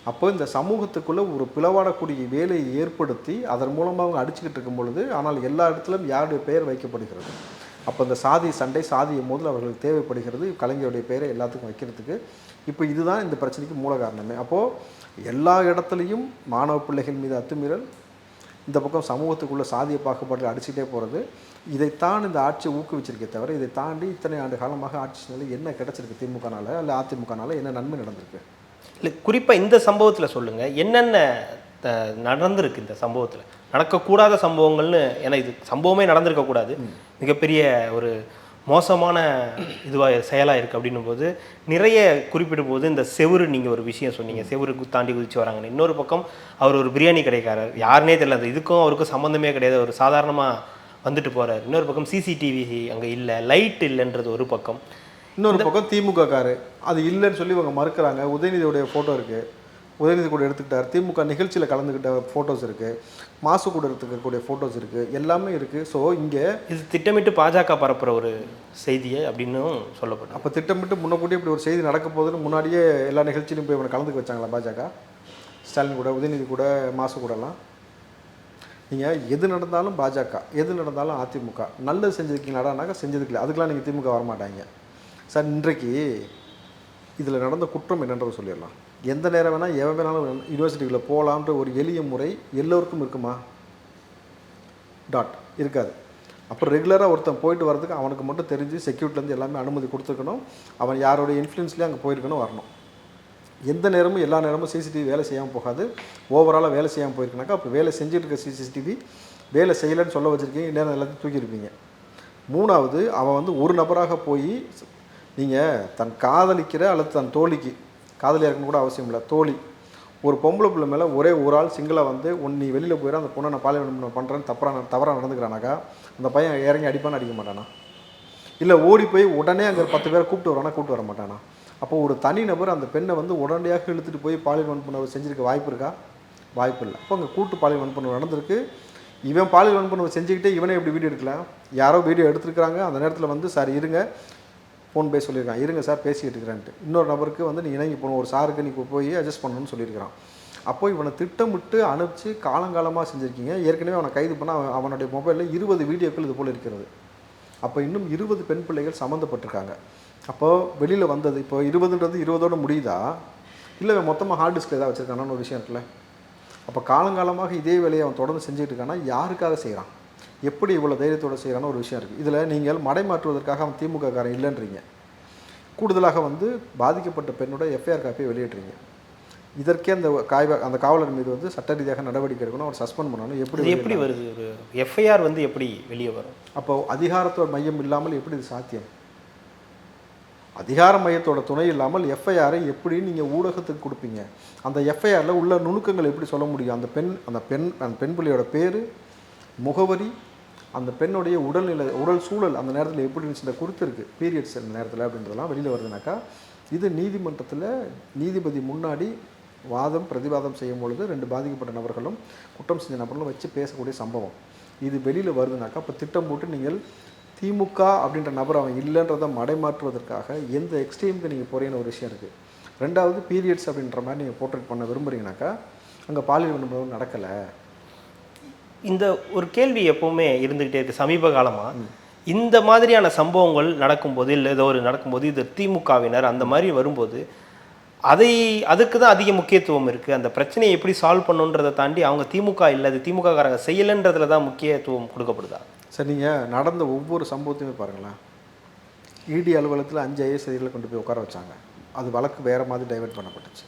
Speaker 1: அப்போ இந்த சமூகத்துக்குள்ளே ஒரு பிளவாடக்கூடிய வேலையை ஏற்படுத்தி அதன் மூலமாக அவங்க அடிச்சுக்கிட்டு இருக்கும் பொழுது ஆனால் எல்லா இடத்துலையும் யாருடைய பெயர் வைக்கப்படுகிறது. அப்போ இந்த சாதி சண்டை சாதிய முதல் அவர்களுக்கு தேவைப்படுகிறது. கலைஞருடைய பெயரை எல்லாத்துக்கும் வைக்கிறதுக்கு. இப்போ இதுதான் இந்த பிரச்சனைக்கு மூல காரணமே. அப்போது எல்லா இடத்துலையும் மாணவ பிள்ளைகள் மீது அத்துமீறல், இந்த பக்கம் சமூகத்துக்குள்ளே சாதிய பாகுபாட்டில் அடிச்சுட்டே போகிறது. இதைத்தான் இந்த ஆட்சியை ஊக்குவிச்சிருக்கே தவிர இதை தாண்டி இத்தனை ஆண்டு காலமாக ஆட்சினால என்ன கிடச்சிருக்கு திமுகனால இல்லை அதிமுகனால என்ன நன்மை நடந்திருக்கு?
Speaker 2: இல்லை, குறிப்பாக இந்த சம்பவத்தில் சொல்லுங்கள், என்னென்ன நடந்திருக்கு இந்த சம்பவத்தில்? நடக்கக்கூடாத சம்பவங்கள்னு, ஏன்னா இது சம்பவமே நடந்திருக்கக்கூடாது, மிகப்பெரிய ஒரு மோசமான இதுவாக செயலாக இருக்குது அப்படின்னும் போது நிறைய குறிப்பிடும் போது இந்த செவுரு, நீங்கள் ஒரு விஷயம் சொன்னீங்க, செவுருக்கு தாண்டி குதிச்சு வராங்கன்னு. இன்னொரு பக்கம் அவர் ஒரு பிரியாணி கடைக்காரர், யாருனே தெரியல, அது இதுக்கும் அவருக்கும் சம்மந்தமே கிடையாது, ஒரு சாதாரணமாக வந்துட்டு போகிறார். இன்னொரு பக்கம் சிசிடிவி அங்கே இல்லை, லைட் இல்லைன்றது ஒரு பக்கம்.
Speaker 1: இன்னொரு பக்கம் திமுக காரு அது இல்லைன்னு சொல்லி இவங்க மறுக்கிறாங்க. உதயநிதியோடைய ஃபோட்டோ இருக்குது, உதயநிதி கூட எடுத்துக்கிட்டார். திமுக நிகழ்ச்சியில் கலந்துக்கிட்ட ஃபோட்டோஸ் இருக்குது, மாசு கூட எடுத்துக்கக்கூடிய ஃபோட்டோஸ் இருக்குது, எல்லாமே இருக்குது. ஸோ இங்கே
Speaker 2: இது திட்டமிட்டு பாஜக பரப்புகிற ஒரு செய்தியை அப்படின்னு சொல்லப்படும்.
Speaker 1: அப்போ திட்டமிட்டு முன்னக்கூட்டி இப்படி ஒரு செய்தி நடக்க போகுதுன்னு முன்னாடியே எல்லா நிகழ்ச்சியிலும் போய் இவனை கலந்துக்க வச்சாங்களா பாஜக? ஸ்டாலின் கூட, உதயநிதி கூட, மாசு கூடலாம். நீங்கள் எது நடந்தாலும் பாஜக, எது நடந்தாலும் அதிமுக. நல்லது செஞ்சுருக்கீங்களாடானாக்கா செஞ்சதுக்கு அதுக்கெலாம் நீங்கள் திமுக வரமாட்டாங்க சார். இன்றைக்கு இதில் நடந்த குற்றம் என்னன்றது சொல்லிடலாம். எந்த நேரம் வேணால் எவன் வேணாலும் யூனிவர்சிட்டிக்குள்ளே போகலான்ற ஒரு எளிய முறை எல்லோருக்கும் இருக்குமா? இருக்காது. அப்புறம் ரெகுலராக ஒருத்தன் போயிட்டு வரதுக்கு அவனுக்கு மட்டும் தெரிஞ்சு செக்யூரிட்டிலேருந்து எல்லாமே அனுமதி கொடுத்துருக்கணும். அவன் யாரோடைய இன்ஃப்ளூயன்ஸ்லேயே அங்கே போயிருக்கணும், வரணும். எந்த நேரமும் எல்லா நேரமும் சிசிடிவி வேலை செய்யாமல் போகாது. ஓவராலாக வேலை செய்யாமல் போயிருக்கனாக்கா அப்போ வேலை செஞ்சுட்டு இருக்க சிசிடிவி வேலை செய்யலைன்னு சொல்ல வச்சுருக்கீங்க, நேரம் எல்லாத்தையும் தூக்கியிருப்பீங்க. 3வது, அவன் வந்து ஒரு நபராக போய் நீங்கள் தன் காதலிக்கிற அல்லது தன் தோழிக்கு, காதலியாக இருக்கணும் கூட அவசியம் இல்லை, தோழி ஒரு பொம்பளை பிள்ளை மேலே ஒரே ஒரு ஆள் சிங்கிளாக வந்து நீ வெளியில் போயிட அந்த பொண்ணை நான் பாலியல் பண்ணுறேன்னு தவறாக நடந்துக்கிறானாக்கா அந்த பையன் இறங்கி அடிப்பான்னு அடிக்க மாட்டானா? இல்லை ஓடி போய் உடனே அங்கே 10 பேரை கூப்பிட்டு வரானா? கூப்பிட்டு வர மாட்டானா? அப்போ ஒரு தனி நபர் அந்த பெண்ணை வந்து உடனடியாக இழுத்துட்டு போய் பாலியல் வன்புணர்வு செஞ்சுருக்க வாய்ப்பு இருக்கா? வாய்ப்பு இல்லை. அப்போ அங்கே கூட்டு பாலியல் வன்புணர்வு நடந்திருக்கு. இவன் பாலியல் வன்புணர்வு செஞ்சுக்கிட்டே இவனே எப்படி வீடியோ எடுக்கலாம்? யாரோ வீடியோ எடுத்துருக்காங்க, அந்த நேரத்தில் வந்து சார் இருங்க, ஃபோன் பேச சொல்லியிருக்கான், இருங்க சார் பேசிக்கிட்டு இருக்கிறேன்ட்டு. இன்னொரு நபருக்கு வந்து நீ இணங்கி போகணும், ஒரு சாருக்கு நீ போய் அட்ஜஸ்ட் பண்ணணும்னு சொல்லியிருக்கிறான். அப்போ இவனை திட்டமிட்டு அனுப்பிச்சு காலங்காலமாக செஞ்சுருக்கீங்க. ஏற்கனவே அவனை கைது பண்ண அவனுடைய மொபைலில் 20 வீடியோக்கள் இது போல் இருக்கிறது. அப்போ இன்னும் 20 பெண் பிள்ளைகள் சம்மந்தப்பட்டிருக்காங்க. அப்போது வெளியில் வந்தது இப்போ 20ன்றது 20ஓட முடியுதா, இல்லை மொத்தமாக ஹார்ட் டிஸ்கில் ஏதாவது வச்சுருக்கானான்னு ஒரு விஷயம் இருக்குல்ல. அப்போ காலங்காலமாக இதே வேலையை அவன் தொடர்ந்து செஞ்சுட்டு இருக்கான்னா யாருக்காக செய்கிறான், எப்படி இவ்வளோ தைரியத்தோடு செய்கிறான்னு ஒரு விஷயம் இருக்குது. இதில் நீங்கள் மடைமாற்றுவதற்காக அவன் திமுக காரன் இல்லைன்றீங்க. கூடுதலாக வந்து பாதிக்கப்பட்ட பெண்ணோட எஃப்ஐஆர் காப்பியை வெளியிட்றீங்க. இதற்கே அந்த காவலர் மீது வந்து சட்ட ரீதியாக நடவடிக்கை எடுக்கணும், அவர் சஸ்பெண்ட் பண்ணணும்.
Speaker 2: எப்படி வருது ஒரு எஃப்ஐஆர் வந்து எப்படி வெளியே வரும்?
Speaker 1: அப்போ அதிகாரத்தோட மையம் இல்லாமல் எப்படி இது சாத்தியம்? அதிகார மையத்தோட துணை இல்லாமல் எஃப்ஐஆரை எப்படி நீங்கள் ஊடகத்துக்கு கொடுப்பீங்க? அந்த எஃப்ஐஆரில் உள்ள நுணுக்கங்கள் எப்படி சொல்ல முடியும்? அந்த பெண் பிள்ளையோட பேர், முகவரி, அந்த பெண்ணுடைய உடல் சூழல் அந்த நேரத்தில் எப்படி இருந்துச்சு, இந்த கொடுத்துருக்கு பீரியட்ஸ் அந்த நேரத்தில் அப்படின்றதெல்லாம் வெளியில் வருதுனாக்கா, இது நீதிமன்றத்தில் நீதிபதி முன்னாடி வாதம் பிரதிவாதம் செய்யும் பொழுது 2 பாதிக்கப்பட்ட நபர்களும் குற்றம் செஞ்ச நபர்களும் வச்சு பேசக்கூடிய சம்பவம் இது வெளியில் வருதுனாக்கா, அப்போ திட்டம் போட்டு நீங்கள் திமுக அப்படின்ற நபர் அவன் இல்லைன்றதை மடைமாற்றுவதற்காக எந்த எக்ஸ்ட்ரீமுக்கு நீங்கள் போகிறீங்கன்னு ஒரு விஷயம் இருக்குது. 2வது பீரியட்ஸ் அப்படின்ற மாதிரி நீங்கள் போர்ட்ரேட் பண்ண விரும்புகிறீங்கனாக்கா, அங்கே பாலியல் வன்முறை நடக்கலை.
Speaker 2: இந்த ஒரு கேள்வி எப்போவுமே இருந்துக்கிட்டே இருக்குது சமீப காலமாக. இந்த மாதிரியான சம்பவங்கள் நடக்கும்போது, இல்லை ஏதோ ஒரு நடக்கும்போது, இது திமுகவினர் அந்த மாதிரி வரும்போது அதுக்கு தான் அதிக முக்கியத்துவம் இருக்குது. அந்த பிரச்சனையை எப்படி சால்வ் பண்ணுன்றதை தாண்டி அவங்க திமுக இல்லை, அது திமுக காரங்க செய்யலைன்றதுல தான் முக்கியத்துவம் கொடுக்கப்படுதா?
Speaker 1: சார், நீங்கள் நடந்த ஒவ்வொரு சம்பவத்தையுமே பாருங்களேன். இடி அலுவலகத்தில் 5 ஐஏஎஸ் அதிகாரிகளை கொண்டு போய் உட்கார வச்சாங்க. அது வழக்கு வேறு மாதிரி டைவெர்ட் பண்ணப்பட்டுச்சு.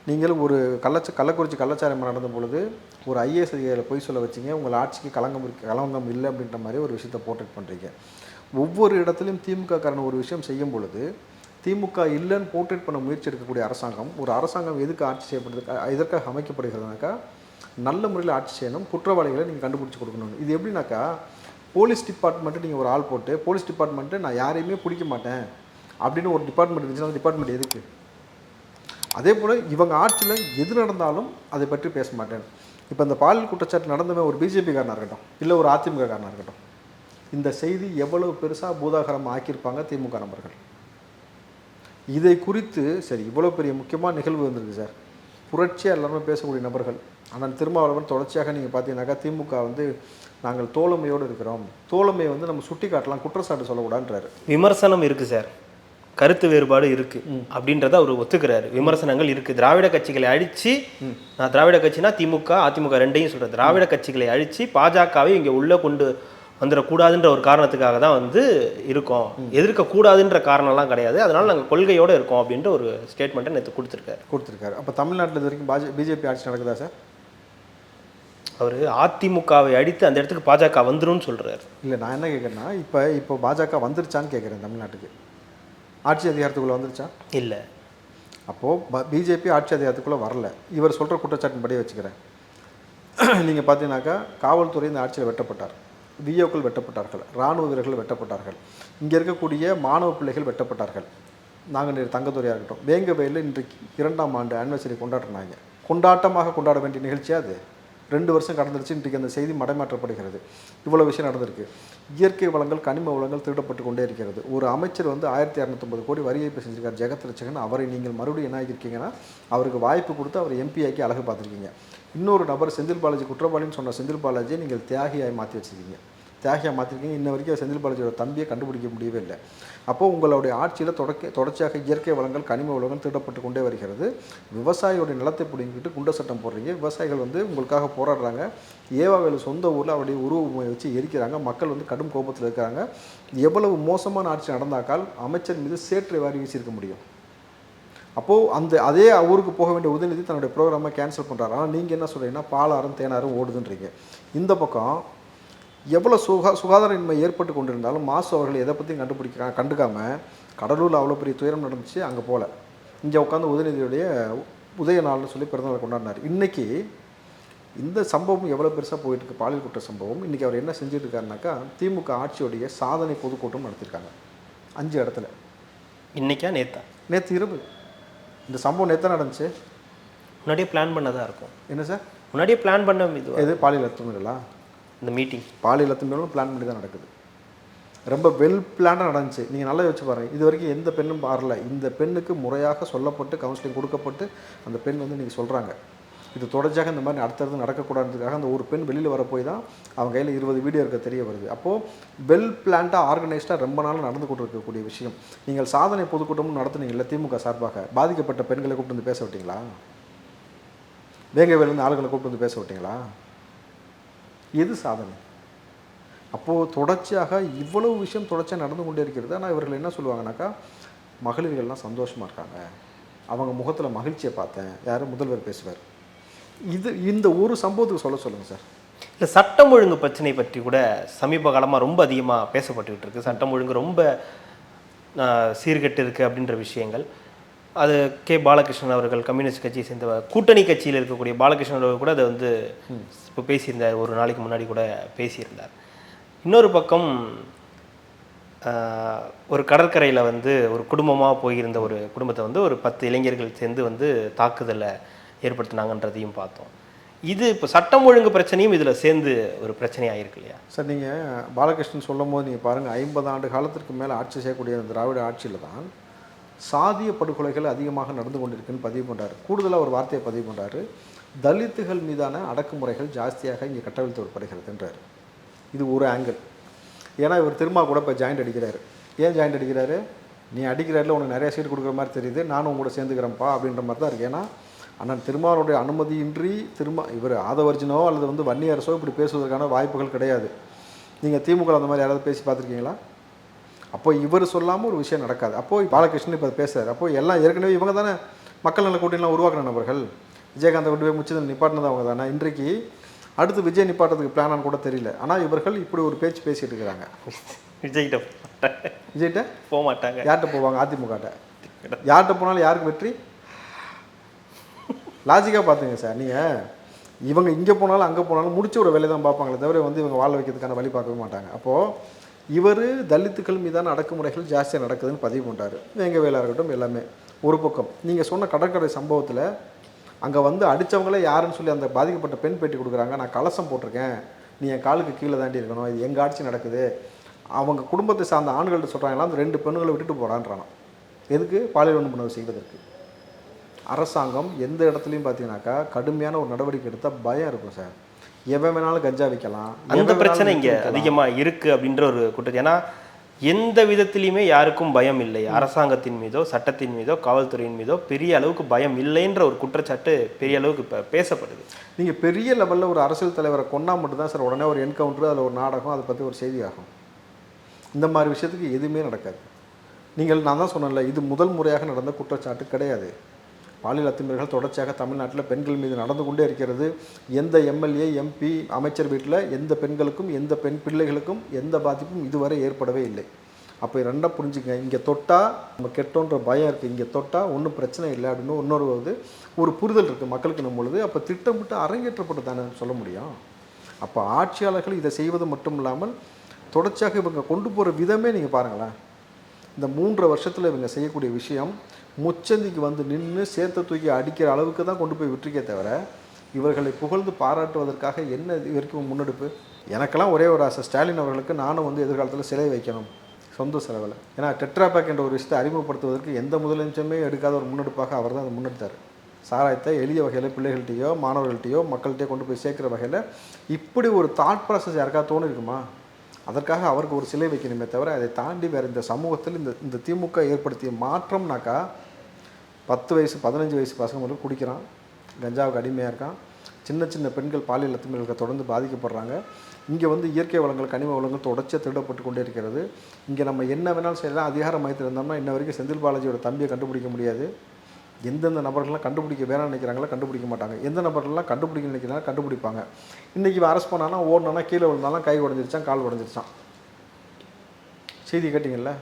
Speaker 1: நீங்கள் ஒரு கள்ளக்குறிச்சி கள்ளச்சாரம் நடந்த பொழுது ஒரு ஐஏஎஸ் அதிகாரிகளை பொய் சொல்ல வச்சிங்க, உங்கள் ஆட்சிக்கு களங்கம் இல்லை அப்படின்ற மாதிரி ஒரு விஷயத்தை போர்ட்ரேட் பண்ணுறீங்க. ஒவ்வொரு இடத்துலையும் திமுக காரன் ஒரு விஷயம் செய்யும் பொழுது திமுக இல்லைன்னு போர்ட்ரேட் பண்ண முயற்சி எடுக்கக்கூடிய அரசாங்கம் எதுக்கு ஆட்சி செய்யப்படுது, எதற்காக அமைக்கப்படுகிறதுனாக்கா, நல்ல முறையில் ஆட்சி செய்யணும், குற்றவாளிகளை நீங்கள் கண்டுபிடிச்சி கொடுக்கணும். இது எப்படின்னாக்கா, போலீஸ் டிபார்ட்மெண்ட்டு நீங்கள் ஒரு ஆள் போட்டு போலீஸ் டிபார்ட்மெண்ட்டு நான் யாரையுமே பிடிக்க மாட்டேன் அப்படின்னு ஒரு டிபார்ட்மெண்ட் இருந்துச்சுன்னா அந்த டிபார்ட்மெண்ட் எதுக்கு? அதே போல் இவங்க ஆட்சியில் எது நடந்தாலும் அதை பற்றி பேச மாட்டேன். இப்போ இந்த பாலியல் குற்றச்சாட்டு நடந்தவன் ஒரு பிஜேபி காரனாக இருக்கட்டும், இல்லை ஒரு அதிமுக காரனாக இருக்கட்டும், இந்த செய்தி எவ்வளவு பெருசாக பூதாகரமாக ஆக்கியிருப்பாங்க திமுக நபர்கள். இதை குறித்து சரி இவ்வளோ பெரிய முக்கியமான நிகழ்வு வந்திருக்கு சார், புரட்சியாக எல்லாருமே பேசக்கூடிய நபர்கள். ஆனால் திருமாவளவன் தொடர்ச்சியாக நீங்கள் பார்த்தீங்கன்னாக்கா திமுக வந்து நாங்கள் தோழமையோடு இருக்கிறோம், தோழமையை வந்து நம்ம சுட்டி காட்டலாம், குற்றச்சாட்டு சொல்லக்கூடாதுன்றாரு.
Speaker 2: விமர்சனம் இருக்குது சார், கருத்து வேறுபாடு இருக்குது அப்படின்றத அவர் ஒத்துக்கிறாரு. விமர்சனங்கள் இருக்குது. திராவிட கட்சிகளை அழித்து, நான் திராவிட கட்சினா திமுக அதிமுக ரெண்டையும் சொல்கிறேன், திராவிட கட்சிகளை அழித்து பாஜகவை இங்கே உள்ளே கொண்டு வந்துடக்கூடாதுன்ற ஒரு காரணத்துக்காக தான் வந்து இருக்கோம், எதிர்க்கக்கூடாதுன்ற காரணம்லாம் கிடையாது, அதனால் நாங்கள் கொள்கையோடு இருக்கோம் அப்படின்ற ஒரு ஸ்டேட்மெண்ட்டை நேற்று கொடுத்துருக்காரு. அப்போ தமிழ்நாட்டில் இது வரைக்கும் பிஜேபி ஆட்சி நடக்குதா சார்? அவர் அதிமுகவை அடித்து அந்த இடத்துக்கு பாஜக வந்துடும் சொல்கிறார்.
Speaker 1: இல்லை, நான் என்ன கேட்குறேன்னா, இப்போ பாஜக வந்துருச்சான்னு கேட்குறேன். தமிழ்நாட்டுக்கு ஆட்சி அதிகாரத்துக்குள்ளே வந்துருச்சா?
Speaker 2: இல்லை.
Speaker 1: அப்போது பிஜேபி ஆட்சி அதிகாரத்துக்குள்ளே வரல. இவர் சொல்கிற குற்றச்சாட்டின்படியே வச்சுக்கிறேன். நீங்கள் பார்த்தீங்கன்னாக்கா காவல்துறை இந்த ஆட்சியில் வெட்டப்பட்டார், விஓக்கள் வெட்டப்பட்டார்கள், இராணுவ வீரர்கள் வெட்டப்பட்டார்கள், இங்கே இருக்கக்கூடிய மாணவ பிள்ளைகள் வெட்டப்பட்டார்கள். நாங்கள் தங்கத்துறையாக இருக்கட்டும், வேங்கவேலில் இன்றைக்கு 2ஆம் ஆண்டு ஆனிவர்சரி கொண்டாடுறாங்க. கொண்டாட்டமாக கொண்டாட வேண்டிய நிகழ்ச்சியாக அது 2 வருஷம் கடந்துருச்சு. இன்றைக்கு அந்த செய்தி மடைமாற்றப்படுகிறது. இவ்வளோ விஷயம் நடந்திருக்கு. இயற்கை வளங்கள் கனிம வளங்கள் திருடப்பட்டு கொண்டே இருக்கிறது. ஒரு அமைச்சர் வந்து 1250 கோடி வரி ஏய்ப்பு செஞ்சிருக்கார், ஜெகத் ரட்சகன். அவரை நீங்கள் மறுபடியும் என்ன ஆகியிருக்கீங்கன்னா, அவருக்கு வாய்ப்பு கொடுத்து அவர் எம்பி ஆக்கி அழகு பார்த்துருக்கீங்க. இன்னொரு நபர் செந்தில் பாலாஜி குற்றவாளின்னு சொன்ன செந்தில் பாலாஜியை நீங்கள் தியாகியாய் மாற்றி வச்சுருக்கீங்க, தியாகியாக மாற்றிருக்கீங்க. இன்ன வரைக்கும் செந்தில் பாலாஜியோட தம்பியை கண்டுபிடிக்க முடியவே இல்லை. அப்போது உங்களுடைய ஆட்சியில் தொடர்ச்சியாக இயற்கை வளங்கள் கனிம வளங்கள் திருடப்பட்டு கொண்டே வருகிறது. விவசாயியோடைய நிலத்தை பிடிங்கிட்டு குண்ட சட்டம் போடுறீங்க. விவசாயிகள் வந்து உங்களுக்காக போராடுறாங்க. ஏவாவேலு சொந்த ஊரில் அவருடைய உருவ வச்சு எரிக்கிறாங்க. மக்கள் வந்து கடும் கோபத்தில் இருக்கிறாங்க. எவ்வளவு மோசமான ஆட்சி நடந்தாக்கால் அமைச்சர் மீது சேற்றை வாரி வீசியிருக்க முடியும்? அப்போது அதே ஊருக்கு போக வேண்டிய உதயநிதி தன்னுடைய ப்ரோக்ராமை கேன்சல் பண்ணுறாரு. ஆனால் நீங்கள் என்ன சொல்கிறீங்கன்னா, பாலாறும் தேனாரும் ஓடுதுன்றீங்க. இந்த பக்கம் எவ்வளோ சுகாதாரமின்மை ஏற்பட்டு கொண்டிருந்தாலும் மாசு அவர்கள் எதை பற்றியும் கண்டுக்காமல் கடலூரில் அவ்வளோ பெரிய துயரம் நடந்துச்சு, அங்கே போகல. இங்கே உட்காந்து உதயநிதியுடைய உதய நாள்னு சொல்லி பிறந்தநாள் கொண்டாடினார். இன்றைக்கி இந்த சம்பவம் எவ்வளோ பெருசாக போயிட்டுருக்கு, பாலியல் குற்ற சம்பவம். இன்றைக்கி அவர் என்ன செஞ்சுட்டு இருக்காருனாக்கா, திமுக ஆட்சியோடைய சாதனை பொதுக்கூட்டம் நடத்தியிருக்காங்க 5 இடத்துல.
Speaker 2: இன்றைக்கா
Speaker 1: நேற்று இரவு இந்த சம்பவம் நேற்று நடந்துச்சு.
Speaker 2: முன்னாடியே பிளான் பண்ணதாக இருக்கும்.
Speaker 1: என்ன சார்?
Speaker 2: முன்னாடியே பிளான் பண்ண இது
Speaker 1: எது பாலியல் அத்துமீறலா?
Speaker 2: இந்த மீட்டிங்
Speaker 1: பாலியல் அத்துமீறலும் பிளான் பண்ணி தான் நடக்குது. ரொம்ப வெல் பிளானாக நடந்துச்சு. நீங்கள் நல்லா யோசிச்சு பாருங்கள். இது வரைக்கும் எந்த பெண்ணும் வரல. இந்த பெண்ணுக்கு முறையாக சொல்லப்பட்டு கவுன்சிலிங் கொடுக்கப்பட்டு அந்த பெண் வந்து இன்றைக்கி சொல்கிறாங்க. இது தொடர்ச்சியாக இந்த மாதிரி அடுத்தடுத்து நடக்கக்கூடாதுக்காக அந்த ஒரு பெண் வெளியில் வரப்போய் தான் அவங்க கையில் 20 வீடியோ இருக்க தெரிய வருது. அப்போது வெல் பிளான்டாக ஆர்கனைஸ்டாக ரொம்ப நாள் நடந்து கொண்டு இருக்கக்கூடிய விஷயம். நீங்கள் சாதனை பொதுக்கூட்டமும் நடத்துனீங்கல்ல திமுக சார்பாக, பாதிக்கப்பட்ட பெண்களை கூப்பிட்டு வந்து பேச விட்டீங்களா? வேங்கவேலேருந்து ஆளுகளை கூப்பிட்டு வந்து பேச விட்டீங்களா? எது சாதனை? அப்போது தொடர்ச்சியாக இவ்வளவு விஷயம் தொடர்ச்சியாக நடந்து கொண்டே இருக்கிறது. ஆனால் இவர்கள் என்ன சொல்லுவாங்கனாக்கா, மகளிர்கள்லாம் சந்தோஷமாக இருக்காங்க, அவங்க முகத்தில் மகிழ்ச்சியை பார்த்தேன், யாரும் முதல்வர் பேசுவார். இந்த ஒரு சம்பவத்துக்கு சொல்லுங்கள் சார்.
Speaker 2: இல்லை, சட்டம் ஒழுங்கு பிரச்சனை பற்றி கூட சமீப காலமாக ரொம்ப அதிகமாக பேசப்பட்டுக்கிட்டு இருக்குது. சட்டம் ஒழுங்கு ரொம்ப சீர்கெட்டு இருக்குது அப்படின்ற விஷயங்கள். அது பாலகிருஷ்ணன் அவர்கள் கம்யூனிஸ்ட் கட்சியை சேர்ந்த கூட்டணி கட்சியில் இருக்கக்கூடிய பாலகிருஷ்ணன் அவர்கள் கூட அதை வந்து இப்போ பேசியிருந்தார், ஒரு நாளைக்கு முன்னாடி கூட பேசியிருந்தார். இன்னொரு பக்கம் ஒரு கடற்கரையில் வந்து ஒரு குடும்பமாக போயிருந்த ஒரு குடும்பத்தை வந்து ஒரு 10 இளைஞர்கள் சேர்ந்து வந்து தாக்குதலை ஏற்படுத்தினாங்கன்றதையும் பார்த்தோம். இது இப்போ சட்டம் ஒழுங்கு பிரச்சனையும் இதில் சேர்ந்து ஒரு பிரச்சனையாக இருக்கு இல்லையா
Speaker 1: சார்? நீங்கள் பாலகிருஷ்ணன் சொல்லும் போது நீங்கள் பாருங்கள், 50 ஆண்டு காலத்திற்கு மேலே ஆட்சி செய்யக்கூடிய திராவிட ஆட்சியில் தான் சாதிய படுகொலைகள் அதிகமாக நடந்து கொண்டிருக்குன்னு பதிவு பண்ணுறாரு. கூடுதலாக ஒரு வார்த்தையை பதிவு பண்ணுறாரு, தலித்துகள் மீதான அடக்குமுறைகள் ஜாஸ்தியாக இங்கே கட்டவிழ்த்து இது ஒரு ஆங்கிள். ஏன்னா இவர் திரும்ப கூட இப்போ ஜாயிண்ட் அடிக்கிறாரு. ஏன் ஜாயிண்ட் அடிக்கிறாரு? நீ அடிக்கிறாரில் உனக்கு நிறைய சீட் கொடுக்குற மாதிரி தெரியுது, நானும் உங்க கூட சேர்ந்துக்கிறேன்ப்பா அப்படின்ற மாதிரி தான் இருக்குது. ஏன்னா அண்ணன் திருமாவளுடைய அனுமதியின்றி இவர் ஆதவர்ஜினோ அல்லது வந்து வன்னி அரசோ இப்படி பேசுவதற்கான வாய்ப்புகள் கிடையாது. நீங்கள் திமுக அந்த மாதிரி யாராவது பேசி பார்த்துருக்கீங்களா? அப்போ இவர் சொல்லாமல் ஒரு விஷயம் நடக்காது. அப்போது பாலகிருஷ்ணன் இப்போ பேசுகிறார். அப்போது எல்லாம் ஏற்கனவே இவங்க தானே மக்கள் நல கூட்டணிலாம் உருவாக்குற நபர்கள். விஜயகாந்தை கொண்டு போய் முச்சதில் நிப்பாட்டினது அவங்க தானே. இன்றைக்கு அடுத்து விஜய் நிப்பாட்டத்துக்கு பிளானான்னு கூட தெரியல. ஆனால் இவர்கள் இப்படி ஒரு பேச்சு பேசிகிட்டு இருக்கிறாங்க. விஜய்கிட்ட
Speaker 2: போக மாட்டாங்க.
Speaker 1: யார்கிட்ட போவாங்க? அதிமுகட்ட. யார்கிட்ட போனாலும் யாருக்கு வெற்றி? லாஜிக்காக பார்த்துங்க சார். நீங்கள் இவங்க இங்கே போனாலும் அங்கே போனாலும் முடிச்ச ஒரு வேலையை தான் பார்ப்பாங்களே தவிர வந்து இவங்க வாழ வைக்கிறதுக்கான வழி பார்க்கவே மாட்டாங்க. அப்போது இவர் தலித்துக்கள் மீதான அடக்குமுறைகள் ஜாஸ்தியாக நடக்குதுன்னு பதிவு பண்ணுறாரு. எங்கள் வேலையாக இருக்கட்டும் எல்லாமே ஒரு பக்கம். நீங்கள் சொன்ன கடற்கரை சம்பவத்தில் அங்கே வந்து அடித்தவங்களே யாருன்னு சொல்லி அந்த பாதிக்கப்பட்ட பெண் பேட்டி கொடுக்குறாங்க. நான் கலசம் போட்டிருக்கேன், நீ என் காலுக்கு கீழே தாண்டி இருக்கணும், இது எங்கள் ஆட்சி நடக்குது. அவங்க குடும்பத்தை சார்ந்த ஆண்கள்ட்ட சொல்கிறாங்களா, அந்த 2 பெண்களை விட்டுட்டு போகிறான்றானா. எதுக்கு? பாலியல் வன்முறை செய்வதற்கு. அரசாங்கம் எந்த இடத்துலையும் பார்த்தீங்கன்னாக்கா கடுமையான ஒரு நடவடிக்கை எடுத்தால் பயம் இருக்கும் சார். எவன் வேணாலும் கஞ்சா விற்கலாம்.
Speaker 2: அந்த பிரச்சனை இங்கே அதிகமாக இருக்குது அப்படின்ற ஒரு குற்றம். ஏன்னா எந்த விதத்திலையுமே யாருக்கும் பயம் இல்லை. அரசாங்கத்தின் மீதோ சட்டத்தின் மீதோ காவல்துறையின் மீதோ பெரிய அளவுக்கு பயம் இல்லைன்ற ஒரு குற்றச்சாட்டு பெரிய அளவுக்கு இப்போ பேசப்படுது.
Speaker 1: நீங்கள் பெரிய லெவலில் ஒரு அரசியல் தலைவரை கொண்டா மட்டும்தான் சார் உடனே ஒரு என்கவுண்டர், அதில் ஒரு நாடகம், அதை பற்றி ஒரு செய்தி ஆகும். இந்த மாதிரி விஷயத்துக்கு எதுவுமே நடக்காது. நான் தான் சொன்னேன்ல, இது முதல் முறையாக நடந்த குற்றச்சாட்டு கிடையாது. பாலியல் அத்துமீறல்கள் தொடர்ச்சியாக தமிழ்நாட்டில் பெண்கள் மீது நடந்து கொண்டே இருக்கிறது. எந்த எம்எல்ஏ எம்பி அமைச்சர் வீட்டில் எந்த பெண்களுக்கும் எந்த பெண் பிள்ளைகளுக்கும் எந்த பாதிப்பும் இதுவரை ஏற்படவே இல்லை. அப்போ ரெண்டாக புரிஞ்சுங்க, இங்கே தொட்டால் நம்ம கெட்டோன்ற பயம் இருக்குது, இங்கே தொட்டால் ஒன்றும் பிரச்சனை இல்லை அப்படின்னு இன்னொரு ஒரு புரிதல் இருக்குது மக்களுக்கு. நம்ம பொழுது அப்போ திட்டமிட்டு அரங்கேற்றப்பட்டு தானே சொல்ல முடியும். அப்போ ஆட்சியாளர்கள் இதை செய்வது மட்டும் இல்லாமல் தொடர்ச்சியாக இவங்க கொண்டு போகிற விதமே நீங்கள் பாருங்களேன். இந்த 3 வருஷத்தில் இவங்க செய்யக்கூடிய விஷயம் முச்சந்திக்கு வந்து நின்று சேர்த்து தூக்கி அடிக்கிற அளவுக்கு தான் கொண்டு போய் விட்டுருக்கே தவிர இவர்களை புகழ்ந்து பாராட்டுவதற்காக என்ன இது வரைக்கும் முன்னெடுப்பு? எனக்கெல்லாம் ஒரே ஒரு ஆசை, ஸ்டாலின் அவர்களுக்கு நானும் வந்து எதிர்காலத்தில் சிலை வைக்கணும் சொந்த செலவில். ஏன்னா டெட்ராபேக் என்ற ஒரு விஷயத்தை அறிமுகப்படுத்துவதற்கு எந்த முதலமைச்சருமே எடுக்காத ஒரு முன்னெடுப்பாக அவர் தான் அதை முன்னெடுத்தார். சாராயத்தை எளிய வகையில் பிள்ளைகள்கிட்டையோ மாணவர்கள்ட்டையோ மக்கள்கிட்டையோ கொண்டு போய் சேர்க்குற வகையில் இப்படி ஒரு தாட் ப்ராசஸ் யாருக்காவது தோணிருக்குமா? அதற்காக அவருக்கு ஒரு சிலை வைக்கணுமே தவிர அதை தாண்டி வேறு இந்த சமூகத்தில் இந்த திமுக ஏற்படுத்திய மாற்றம்னாக்கா 10 வயசு 15 வயசு பசங்க முதல் குடிக்கிறான், கஞ்சாவுக்கு அடிமையாக இருக்கான், சின்ன பெண்கள் பாலியல் அத்துமீறல்கள் தொடர்ந்து பாதிக்கப்படுறாங்க. இங்கே வந்து இயற்கை வளங்கள் கனிம வளங்கள் தொடர்ச்சியாக திருடப்பட்டு கொண்டே இருக்கிறது. இங்கே நம்ம என்ன வேணாலும் செய்யலாம். அதிகார மையத்தில் இருந்தோம்னா இன்ன வரைக்கும் செந்தில் பாலாஜியோட தம்பியை கண்டுபிடிக்க முடியாது. எந்தெந்த நபர்கள்லாம் கண்டுபிடிக்க வேணாம்னு நினைக்கிறாங்களோ கண்டுபிடிக்க மாட்டாங்க. எந்த நபர்கள்லாம் கண்டுபிடிக்க நினைக்கிறாங்க கண்டுபிடிப்பாங்க. இன்றைக்கி அரெஸ்ட் பண்ணானா ஓடனா கீழே விழுந்தாலும் கை உடஞ்சிருச்சான், கால் உடஞ்சிருச்சான். செய்தி கேட்டிங்கல்ல?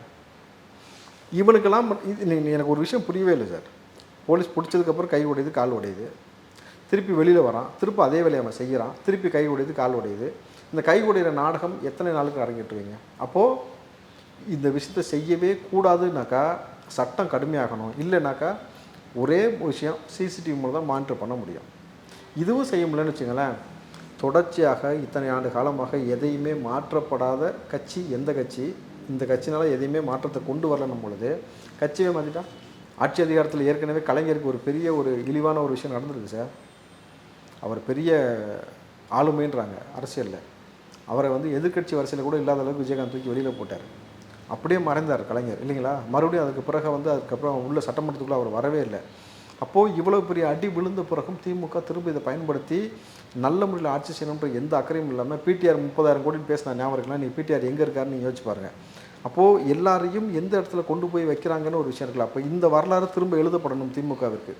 Speaker 1: இவனுக்கெல்லாம் எனக்கு ஒரு விஷயம் புரியவே இல்லை சார். போலீஸ் பிடிச்சதுக்கப்புறம் கை உடையுது, கால் உடையுது, திருப்பி வெளியில் வரான், திருப்பி அதே வேலையை அவன் செய்கிறான், திருப்பி கை உடையுது, கால் உடையுது. இந்த கை உடையிற நாடகம் எத்தனை நாளுக்கு அரங்கேற்றுவீங்க? அப்போது இந்த விஷயத்தை செய்யவே கூடாதுனாக்கா சட்டம் கடுமையாகணும். இல்லைனாக்கா ஒரே விஷயம், சிசிடிவி மூலம் தான் மானிட்டர் பண்ண முடியும். இதுவும் செய்ய முடியலன்னு வச்சுங்களேன், தொடர்ச்சியாக இத்தனை ஆண்டு காலமாக எதையுமே மாற்றப்படாத கட்சி எந்த கட்சி? இந்த கட்சினால் எதையுமே மாற்றத்தை கொண்டு வரலன்னும் பொழுது கட்சியே மாற்றிட்டா. ஆட்சி அதிகாரத்தில் ஏற்கனவே கலைஞருக்கு ஒரு பெரிய ஒரு இழிவான ஒரு விஷயம் நடந்திருக்கு சார். அவர் பெரிய ஆளுமைன்றாங்க அரசியலில். அவரை வந்து எதிர்க்கட்சி வரிசையில் கூட இல்லாத அளவுக்கு விஜயகாந்த் தூக்கி வெளியில் போட்டார். அப்படியே மறைந்தார் கலைஞர் இல்லைங்களா? மறுபடியும் அதுக்கு பிறகு வந்து அதுக்கப்புறம் உள்ள சட்டமன்றத்துக்குள்ளே அவர் வரவே இல்லை. அப்போது இவ்வளோ பெரிய அடி விழுந்த பிறகும் திமுக திரும்ப இதை பயன்படுத்தி நல்ல முறையில் ஆட்சி செய்யணுன்ற எந்த அக்கறையும் இல்லாமல் பிடிஆர் 30,000 கோடின்னு பேசினா ஞாபகம் இருக்கலாம். நீ பிடிஆர் எங்கே இருக்காருன்னு நீங்கள் யோசிச்சு பாருங்கள். அப்போது எல்லாரையும் எந்த இடத்துல கொண்டு போய் வைக்கிறாங்கன்னு ஒரு விஷயம் இருக்குல்ல. அப்போ இந்த வரலாறு திரும்ப எழுதப்படணும் திமுகவிற்கு.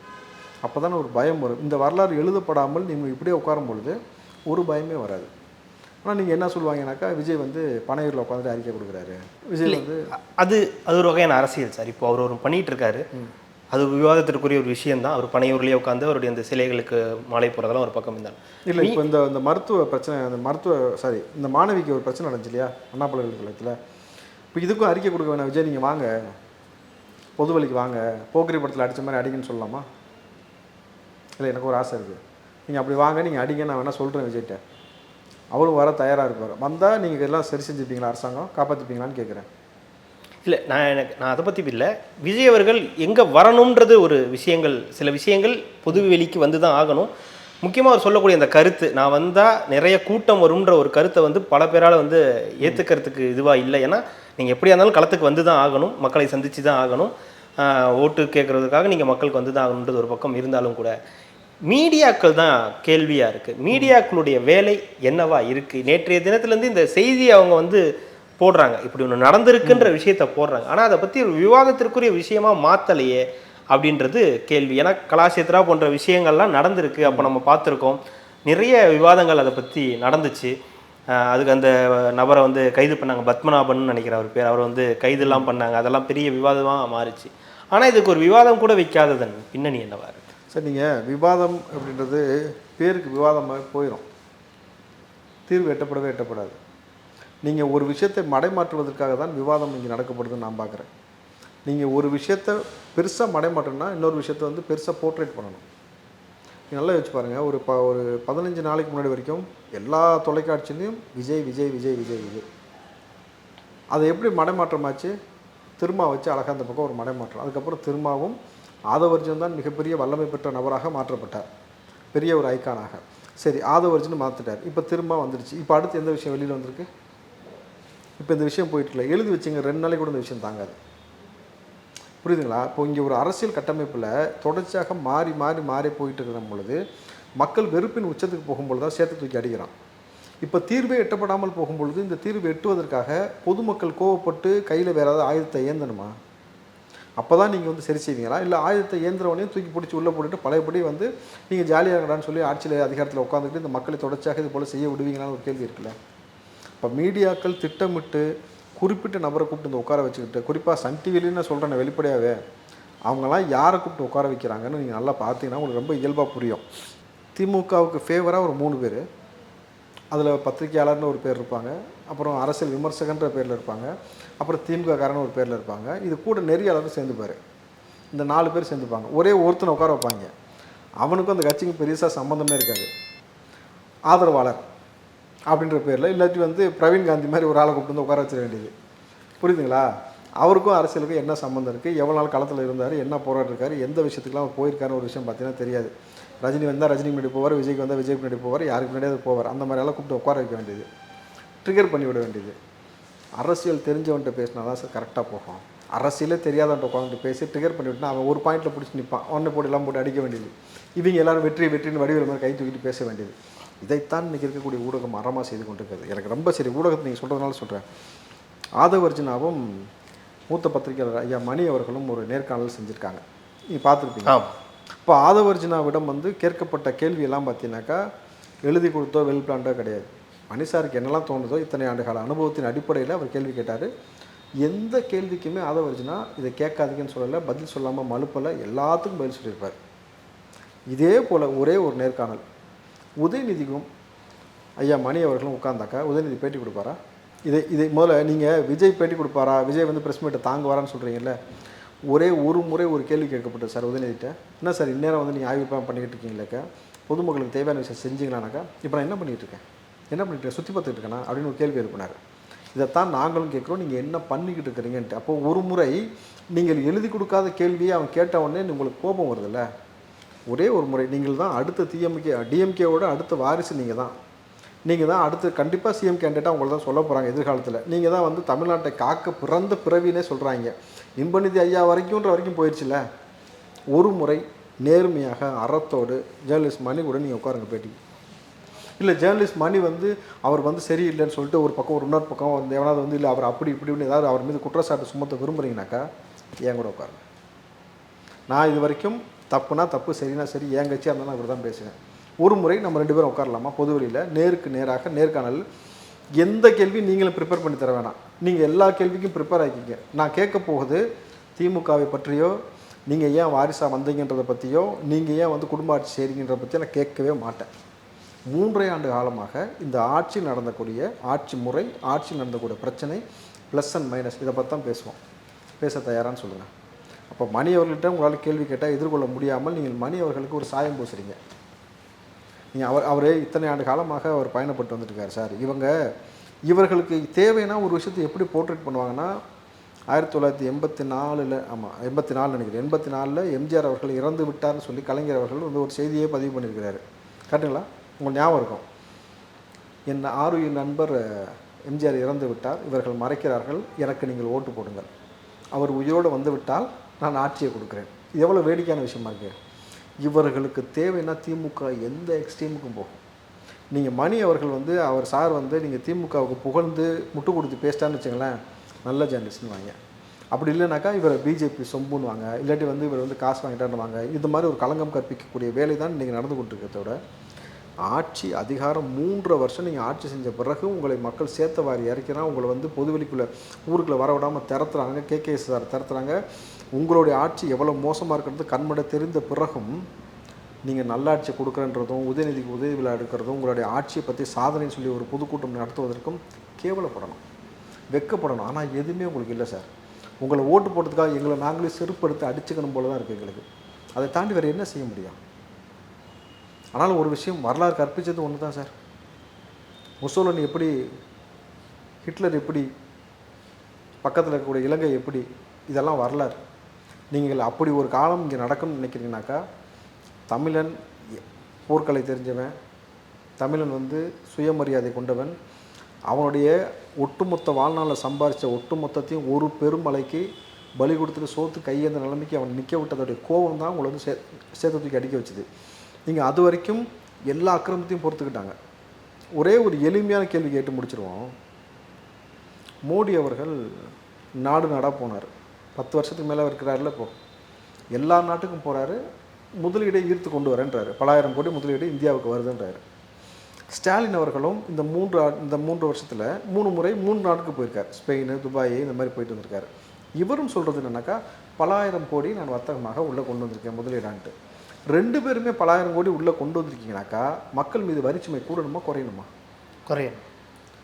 Speaker 1: அப்போ தானே ஒரு பயம் வரும். இந்த வரலாறு எழுதப்படாமல் நீங்கள் இப்படியே உட்காரும் பொழுது ஒரு பயமே வராது. ஆனால் நீங்கள் என்ன சொல்லுவாங்கனாக்கா, விஜய் வந்து பனையூரில் உட்காந்துட்டு அறிக்கை கொடுக்குறாரு. விஜய் வந்து
Speaker 2: அது ஒரு வகையான அரசியல் சார். இப்போ அவர் ஒரு பண்ணிகிட்டு இருக்காரு, அது விவாதத்திற்குரிய ஒரு விஷயம் தான். அவர் பனையூர்லேயே உட்காந்து அவருடைய அந்த சிலைகளுக்கு மாலை போகிறதெல்லாம் ஒரு பக்கம் இருந்தாலும்
Speaker 1: இல்லை. இப்போ இந்த மருத்துவ பிரச்சனை, இந்த மாணவிக்கு ஒரு பிரச்சனை நடந்துச்சு இல்லையா அண்ணா பல்கலைக்கழகத்தில். இப்போ இதுக்கும் அறிக்கை கொடுக்க வேணாம் விஜய், நீங்கள் வாங்க பொது வழிக்கு வாங்க, போக்கிரி படத்தில் அடித்த மாதிரி அடிங்கன்னு சொல்லலாமா? இல்லை, எனக்கு ஒரு ஆசை இருக்குது, நீங்கள் அப்படி வாங்க, நீங்கள் அடிங்க, நான் வேணால் சொல்கிறேன் விஜய்கிட்ட. அவரும் வர தயாராக இருப்பார். வந்தால் நீங்கள் எல்லாம் சரி செஞ்சுப்பீங்களா, அரசாங்கம் காப்பாற்றிப்பீங்களான்னு கேட்குறேன்.
Speaker 2: இல்லை, நான் அதை பற்றி இல்லை. விஜய் அவர்கள் எங்கே வரணுன்றது ஒரு விஷயங்கள், சில விஷயங்கள் பொது வெளிக்கு வந்து தான் ஆகணும். முக்கியமாக அவர் சொல்லக்கூடிய அந்த கருத்து, நான் வந்தால் நிறைய கூட்டம் வரும்ன்ற ஒரு கருத்தை வந்து பல பேரால் வந்து ஏற்றுக்கிறதுக்கு இதுவாக இல்லை. ஏன்னா நீங்கள் எப்படியா இருந்தாலும் களத்துக்கு வந்து தான் ஆகணும், மக்களை சந்தித்து தான் ஆகணும், ஓட்டு கேட்குறதுக்காக நீங்கள் மக்களுக்கு வந்து தான் ஆகணுன்றது ஒரு பக்கம் இருந்தாலும் கூட மீடியாக்கள் தான் கேள்வியாக இருக்குது. மீடியாக்களுடைய வேலை என்னவா இருக்குது? நேற்றைய தினத்துலேருந்து இந்த செய்தியை அவங்க வந்து போடுறாங்க, இப்படி ஒன்று நடந்திருக்குன்ற விஷயத்த போடுறாங்க. ஆனால் அதை பற்றி ஒரு விவாதத்திற்குரிய விஷயமா மாற்றலையே அப்படின்றது கேள்வி. ஏன்னா கலாஷேத்ரா போன்ற விஷயங்கள்லாம் நடந்திருக்கு, அப்போ நம்ம பார்த்துருக்கோம், நிறைய விவாதங்கள் அதை பற்றி நடந்துச்சு. அதுக்கு அந்த நபரை வந்து கைது பண்ணாங்க, பத்மநாபன் நினைக்கிற அவர் பேர், அவர் வந்து கைதெல்லாம் பண்ணாங்க, அதெல்லாம் பெரிய விவாதமாக மாறிச்சு. ஆனால் இதுக்கு ஒரு விவாதம் கூட வைக்காததன் பின்னணி என்னவா இருக்குது
Speaker 1: சார்? நீங்கள் விவாதம் அப்படின்றது பேருக்கு விவாதமாக போயிடும், தீர்வு எட்டப்படாது. நீங்கள் ஒரு விஷயத்தை மடைமாற்றுவதற்காக தான் விவாதம் இங்கே நடக்கப்படுதுன்னு நான் பார்க்குறேன். நீங்கள் ஒரு விஷயத்தை பெருசாக மடைமாற்றணும்னா இன்னொரு விஷயத்தை வந்து பெருசாக போர்ட்ரேட் பண்ணணும். நீங்கள் நல்லா யோசிச்சு பாருங்கள். ஒரு 15 நாளைக்கு முன்னாடி வரைக்கும் எல்லா தொலைக்காட்சியிலையும் விஜய் விஜய் விஜய் விஜய் விஜய். அதை எப்படி மடைமாற்றமாச்சு? திருமா வச்சு அழகாக அந்த பக்கம் ஒரு மடைமாற்றம். அதுக்கப்புறம் திருமாவும் ஆதவர்ஜன் தான் மிகப்பெரிய வல்லமை பெற்ற நபராக மாற்றப்பட்டார், பெரிய ஒரு ஐக்கானாக. சரி, ஆதவர்ஜன் மாற்றிட்டார், இப்போ திரும்ப வந்துடுச்சு. இப்போ அடுத்து எந்த விஷயம் வெளியில் வந்திருக்கு? இப்போ இந்த விஷயம் போயிட்டுல எழுதி வச்சுங்க, 2 நாளைக்கு கூட இந்த விஷயம் தாங்காது. புரியுதுங்களா? இப்போ இங்கே ஒரு அரசியல் கட்டமைப்பில் தொடர்ச்சியாக மாறி போயிட்டு இருக்கிற பொழுது மக்கள் வெறுப்பின் உச்சத்துக்கு போகும்பொழுது தான் சேர்த்து தூக்கி அடிக்கிறான். இப்போ தீர்வே எட்டப்படாமல் போகும்பொழுது இந்த தீர்வு எட்டுவதற்காக பொதுமக்கள் கோவப்பட்டு கையில் வேறு ஏதாவது ஆயுதத்தை ஏந்தணுமா? அப்போ தான் நீங்கள் வந்து சரி செய்வீங்களா? இல்லை ஆயுதத்தை ஏந்திரவனையும் தூக்கி பிடிச்சி உள்ளே போட்டுட்டு பழையபடி வந்து நீங்கள் ஜாலியாக இருக்கடான்னு சொல்லி ஆட்சியில் அதிகாரத்தில் உட்காந்துக்கிட்டு இந்த மக்களை தொடர்ச்சியாக இது போல் செய்ய விடுவீங்களான்னு ஒரு கேள்வி இருக்குல்ல. இப்போ மீடியாக்கள் திட்டமிட்டு குறிப்பிட்ட நபரை கூப்பிட்டு இந்த உட்கார வச்சுக்கிட்டு, குறிப்பாக சன் டிவிலேன்னு நான் சொல்கிறேன் வெளிப்படையாகவே, அவங்களாம் யாரை கூப்பிட்டு உட்கார வைக்கிறாங்கன்னு நீங்கள் நல்லா பார்த்தீங்கன்னா உங்களுக்கு ரொம்ப இயல்பாக புரியும். திமுகவுக்கு ஃபேவராக ஒரு 3 பேர், அதில் பத்திரிகையாளர்னு ஒரு பேர் இருப்பாங்க, அப்புறம் அரசியல் விமர்சகன்ற பேரில் இருப்பாங்க, அப்புறம் திமுககாரன்னு ஒரு பேரில் இருப்பாங்க, இது கூட நெறியாளரும் சேர்ந்துப்பார். இந்த 4 பேர் சேர்ந்துப்பாங்க. ஒரே ஒருத்தனை உட்கார வைப்பாங்க, அவனுக்கும் அந்த கட்சிக்கு பெருசாக சம்மந்தமே இருக்காது, ஆதரவாளர் அப்படின்ற பேரில். இல்லாட்டி வந்து பிரவீன் காந்தி மாதிரி ஒரு ஆளை கூப்பிட்டு வந்து உட்கார வச்சிட வேண்டியது. புரியுதுங்களா? அவருக்கும் அரசியலுக்கும் என்ன சம்மந்தம் இருக்குது, எவ்வளோ நாள் களத்தில் இருந்தார், என்ன போராட்டிருக்காரு, எந்த விஷயத்துக்குலாம் அவர் போயிருக்காருன்னு ஒரு விஷயம் பார்த்தீங்கன்னா தெரியாது. ரஜினி வந்தால் ரஜினி முன்னாடி போவார், விஜய்க்கு வந்தால் விஜய் முன்னாடி போவார், யாருக்கு முன்னாடியாவது போவார். அந்த மாதிரியெல்லாம் கூப்பிட்டு உட்கார வைக்க வேண்டியது, ட்ரிகர் பண்ணி விட வேண்டியது. அரசியல் தெரிஞ்சவன்ட்ட பேசினா தான் சார் கரெக்டாக போகும். அரசியலே தெரியாதவன்ட்ட உட்காந்துட்டு பேசி ட்ரிகர் பண்ணி விட்டுனா அவன் ஒரு பாயிண்டில் பிடிச்சி நிற்பான், ஒன்றை போட்டு எல்லாம் போட்டு அடிக்க வேண்டியது. இவங்க எல்லோரும் வெற்றின்னு வடிவில் மாதிரி கை தூக்கிட்டு பேச வேண்டியது. இதைத்தான் இன்றைக்கி இருக்கக்கூடிய ஊடகம் அறமாக செய்து கொண்டு இருக்கிறது. எனக்கு ரொம்ப சரி, ஊடகத்தை நீங்கள் சொல்கிறதுனால சொல்கிறேன். ஆதவர்ஜனாவும் மூத்த பத்திரிகையாளர் ஐயா மணி அவர்களும் ஒரு நேர்காணல் செஞ்சுருக்காங்க, நீங்கள் பார்த்துருப்பீங்க. இப்போ ஆதவர்ஜனாவிடம் வந்து கேட்கப்பட்ட கேள்வியெல்லாம் பார்த்தீங்கன்னாக்கா எழுதி கொடுத்தோ வெல் பிளான்டோ கிடையாது. மணிசாருக்கு என்னெல்லாம் தோணுதோ இத்தனை ஆண்டுகால அனுபவத்தின் அடிப்படையில் அவர் கேள்வி கேட்டார். எந்த கேள்விக்குமே ஆதவர்ஜனா இதை கேட்காதீங்கன்னு சொல்லலை, பதில் சொல்லாமல் மழுப்பலை, எல்லாத்துக்கும் பதில் சொல்லியிருப்பார். இதே போல் ஒரே ஒரு நேர்காணல் உதயநிதிக்கும் ஐயா மணி அவர்களும் உட்கார்ந்தாக்கா உதயநிதி பேட்டி கொடுப்பாரா? இதை முதல்ல நீங்கள் விஜய் பேட்டி கொடுப்பாரா, விஜய் வந்து ப்ரெஸ் மீட்டை தாங்குவாரான்னு சொல்கிறீங்கல்ல. ஒரே ஒரு முறை ஒரு கேள்வி கேட்கப்பட்டது சார் உதயநிதிட்ட, என்ன சார் இந்நேரம் வந்து நீங்கள் ஆய்வு பண்ணிக்கிட்டு இருக்கீங்களாக்கா, பொதுமக்களுக்கு தேவையான விஷயம் செஞ்சீங்களானாக்கா இப்போ நான் என்ன பண்ணிகிட்டு இருக்கேன், என்ன பண்ணிட்டு இருக்கேன், சுற்றி பார்த்துட்டு இருக்கேனா அப்படின்னு ஒரு கேள்வி எழுப்பினார். இதைத்தான் நாங்களும் கேட்குறோம், நீங்கள் என்ன பண்ணிக்கிட்டு இருக்கிறீங்கன்ட்டு. அப்போது ஒரு முறை நீங்கள் எழுதி கொடுக்காத கேள்வியை அவன் கேட்ட உடனே உங்களுக்கு கோபம் வருதில்ல. ஒரே ஒரு முறை நீங்கள் தான் அடுத்த டிஎம்கேவோட அடுத்த வாரிசு நீங்கள் தான் அடுத்து கண்டிப்பாக சிஎம் கேண்டிடேட்டாக உங்களை தான் சொல்ல போகிறாங்க எதிர்காலத்தில். நீங்கள் தான் வந்து தமிழ்நாட்டை காக்க பிறந்த பிறவினே சொல்கிறாங்க. இன்பநிதி ஐயா வரைக்கும் போயிடுச்சுல்ல. ஒரு முறை நேர்மையாக அறத்தோடு ஜேர்னலிஸ்ட் மணி கூட நீங்கள் உட்காருங்க பேட்டி. இல்லை ஜேர்னலிஸ்ட் மணி வந்து அவர் வந்து சரியில்லைன்னு சொல்லிட்டு ஒரு பக்கம் இன்னொரு பக்கம் வந்து எவனாவது வந்து இல்லை அவர் அப்படி இப்படின்னு ஏதாவது அவர் மீது குற்றச்சாட்டு சுமத்த விரும்புகிறீங்கனாக்கா என் கூட உட்காருங்க. நான் இது வரைக்கும் தப்புனா தப்பு, சரினா சரி, என் கட்சியாக இருந்தால் நான் இப்படி தான் பேசுவேன். ஒரு முறை நம்ம 2 பேரும் உட்காரலாமா பொதுவெளியில், நேருக்கு நேராக நேர்காணல். எந்த கேள்வியும் நீங்களும் ப்ரிப்பேர் பண்ணி தர வேணாம், நீங்கள் எல்லா கேள்விக்கும் ப்ரிப்பேர் ஆகிக்கிங்க. நான் கேட்க போகுது திமுகவை பற்றியோ, நீங்கள் ஏன் வாரிசாக வந்தீங்கன்றதை பற்றியோ, நீங்கள் ஏன் வந்து குடும்ப ஆட்சி செய்கிறீங்கன்றதை பற்றி நான் கேட்கவே மாட்டேன். 3 ஆண்டு காலமாக இந்த ஆட்சியில் நடந்தக்கூடிய ஆட்சி முறை, ஆட்சியில் நடந்தக்கூடிய பிரச்சனை, ப்ளஸ் அண்ட் மைனஸ், இதை பற்றி தான் பேசுவோம். பேச தயாரான்னு சொல்லுங்கள். அப்போ மணி அவர்கள்ட்ட உங்களால் கேள்வி கேட்டால் எதிர்கொள்ள முடியாமல் நீங்கள் மணி அவர்களுக்கு ஒரு சாயம் பூசுறீங்க. நீங்கள் அவர் இத்தனை ஆண்டு காலமாக அவர் பயணப்பட்டு வந்துட்டுருக்கார் சார். இவர்களுக்கு தேவைன்னா ஒரு விஷயத்தை எப்படி போர்ட்ரேட் பண்ணுவாங்கன்னா, 1984 ஆமாம் 84 நினைக்கிறேன், 84 எம்ஜிஆர் அவர்கள் இறந்து விட்டார்னு சொல்லி கலைஞர் அவர்கள் வந்து ஒரு செய்தியே பதிவு பண்ணியிருக்கிறாரு. கரெக்டுங்களா? உங்களுக்கு ஞாபகம் இருக்கும். என் ஆருயிர் நண்பர் எம்ஜிஆர் இறந்து விட்டார், இவர்கள் மறைக்கிறார்கள், எனக்கு நீங்கள் ஓட்டு போடுங்கள், அவர் உயிரோடு வந்து விட்டால் நான் ஆட்சியை கொடுக்குறேன். இது எவ்வளோ வேடிக்கையான விஷயமா இருக்குது. இவர்களுக்கு தேவைன்னா திமுக எந்த எக்ஸ்ட்ரீமுக்கும் போகும். நீங்கள் மணி அவர்கள் வந்து அவர் சார் வந்து நீங்கள் திமுகவுக்கு புகழ்ந்து முட்டு கொடுத்து பேசிட்டான்னு வச்சுங்களேன், நல்ல ஜேர்னலிஸ்ட்னு வாங்க. அப்படி இல்லைனாக்கா இவர் பிஜேபி சொம்புன்னு வாங்க, இல்லாட்டி வந்து இவர் வந்து காசு வாங்கிட்டான்னு வாங்க. இது மாதிரி ஒரு களங்கம் கற்பிக்கக்கூடிய வேலை தான் இன்றைக்கி நடந்து கொண்டிருக்கிறதோட, ஆட்சி அதிகாரம் 3 வருஷம் நீங்கள் ஆட்சி செஞ்ச பிறகு உங்களை மக்கள் சேர்த்த வாரி இறக்கிறான். உங்களை வந்து பொதுவெளிக்குள்ளே ஊருக்குள்ளே வரவிடாமல் திறத்துறாங்க, கேகேஎஸ் சார் திறத்துறாங்க. உங்களுடைய ஆட்சி எவ்வளோ மோசமாக இருக்கிறது கண்மட தெரிந்த பிறகும் நீங்கள் நல்லாட்சி கொடுக்குறன்றதும், உதயநிதிக்கு உதவி விழா எடுக்கிறதும், உங்களுடைய ஆட்சியை பற்றி சாதனைன்னு சொல்லி ஒரு பொதுக்கூட்டம் நடத்துவதற்கும் கேவலப்படணும், வெக்கப்படணும். ஆனால் எதுவுமே உங்களுக்கு இல்லை சார். உங்களை ஓட்டு போட்டதுக்காக எங்களை நாங்களே செருப்படுத்தி அடிச்சுக்கணும் போல தான் இருக்குது எங்களுக்கு. அதை தாண்டி வேறு என்ன செய்ய முடியும்? ஆனாலும் ஒரு விஷயம், வரலாறு கற்பித்தது ஒன்று தான் சார். முசோலினி எப்படி, ஹிட்லர் எப்படி, பக்கத்தில் இருக்கக்கூடிய இலங்கை எப்படி, இதெல்லாம் வரலாறு. நீங்கள் அப்படி ஒரு காலம் இங்கே நடக்கும்னு நினைக்கிறீங்கனாக்கா, தமிழன் போர்க்கலை தெரிஞ்சவன், தமிழன் வந்து சுயமரியாதை கொண்டவன், அவனுடைய ஒட்டுமொத்த வாழ்நாளில் சம்பாதிச்ச ஒட்டுமொத்தத்தையும் ஒரு பெருமலைக்கு பலி கொடுத்துட்டு சோத்து கையேந்த நிலைமைக்கு அவன் நிற்க விட்டதோடைய கோபம் தான் உங்களை வந்து சேர்த்து தூக்கி அடிக்க வச்சுது. நீங்கள் அது வரைக்கும் எல்லா அக்கிரமத்தையும் பொறுத்துக்கிட்டாங்க. ஒரே ஒரு எளிமையான கேள்வி கேட்டு முடிச்சிருவோம். மோடி அவர்கள் நாடு நாடாக போனார், 10 வருஷத்துக்கு மேலே இருக்கிறாரில்ல. இப்போது எல்லா நாட்டுக்கும் போகிறாரு, முதலீடை ஈர்த்து கொண்டு வரேன்றாரு, பல ஆயிரம் கோடி முதலீடு இந்தியாவுக்கு வருதுன்றாரு. ஸ்டாலின் அவர்களும் இந்த 3 வருஷத்தில் 3 முறை 3 நாட்டுக்கு போயிருக்கார். ஸ்பெயின், துபாய், இந்த மாதிரி போயிட்டு வந்திருக்காரு. இவரும் சொல்கிறது என்னென்னாக்கா, பல ஆயிரம் கோடி நான் வர்த்தகமாக உள்ளே கொண்டு வந்திருக்கேன் முதலீடான்ட்டு. 2 பேருமே பல ஆயிரம் கோடி உள்ளே கொண்டு வந்திருக்கீங்கனாக்கா, மக்கள் மீது வரிச்சுமை கூடணுமா குறையணுமா?
Speaker 2: குறையணும்.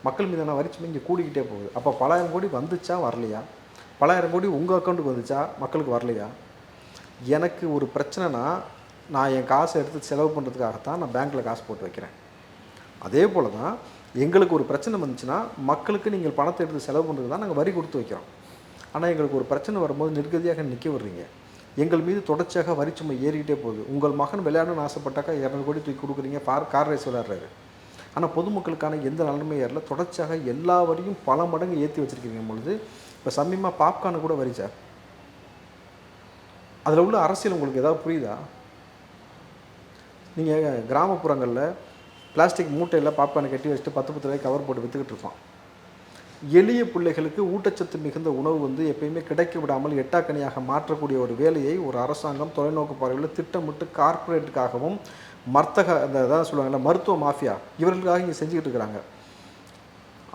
Speaker 2: மக்கள்
Speaker 1: மீதான வரிச்சுமை இங்கே கூடிக்கிட்டே போகுது. அப்போ பல ஆயிரம் கோடி வந்துச்சா வரலையா? பல ஆயிரம் கோடி உங்கள் அக்கௌண்ட்டுக்கு வந்துச்சா மக்களுக்கு வரலையா? எனக்கு ஒரு பிரச்சனைனா நான் என் காசை எடுத்து செலவு பண்ணுறதுக்காகத்தான் நான் பேங்க்கில் காசு போட்டு வைக்கிறேன். அதே போல் தான் எங்களுக்கு ஒரு பிரச்சனை வந்துச்சுன்னா மக்களுக்கு நீங்கள் பணத்தை எடுத்து செலவு பண்ணுறது தான் நாங்கள் வரி கொடுத்து வைக்கிறோம். ஆனால் எங்களுக்கு ஒரு பிரச்சனை வரும்போது நிர்கதியாக நிற்க விடுறீங்க. எங்கள் மீது தொடர்ச்சியாக வரிச்சுமை ஏறிக்கிட்டே போகுது. உங்கள் மகன் விளையாடணும்னு ஆசைப்பட்டாக்கா 200 கோடி தூக்கி கொடுக்குறீங்க, கார் ரேஸ் விளையாடுறாரு. ஆனால் பொதுமக்களுக்கான எந்த நன்மை ஏறல, தொடர்ச்சியாக எல்லா வரியும் பல மடங்கு ஏற்றி வச்சுருக்கீங்க பொழுது. இப்போ சமயமாக பாப்கார்னு கூட வரி சார். அதில் உள்ள அரசியல் உங்களுக்கு ஏதாவது புரியுதா? நீங்கள் கிராமப்புறங்களில் பிளாஸ்டிக் மூட்டையில் பாப்கார்னை கட்டி வச்சுட்டு 10 ரூபாய்க்கு கவர் போட்டு விற்றுக்கிட்டு இருப்பான். எளிய பிள்ளைகளுக்கு ஊட்டச்சத்து மிகுந்த உணவு வந்து எப்பயுமே கிடைக்க விடாமல் எட்டாக்கனியாக மாற்றக்கூடிய ஒரு வேலையை ஒரு அரசாங்கம் தொலைநோக்கு பார்வையில் திட்டமிட்டு கார்ப்பரேட்டுக்காகவும் அந்த அதான் சொல்லுவாங்கல்ல மருத்துவ மாஃபியா, இவர்களுக்காக இங்கே செஞ்சுக்கிட்டு இருக்கிறாங்க.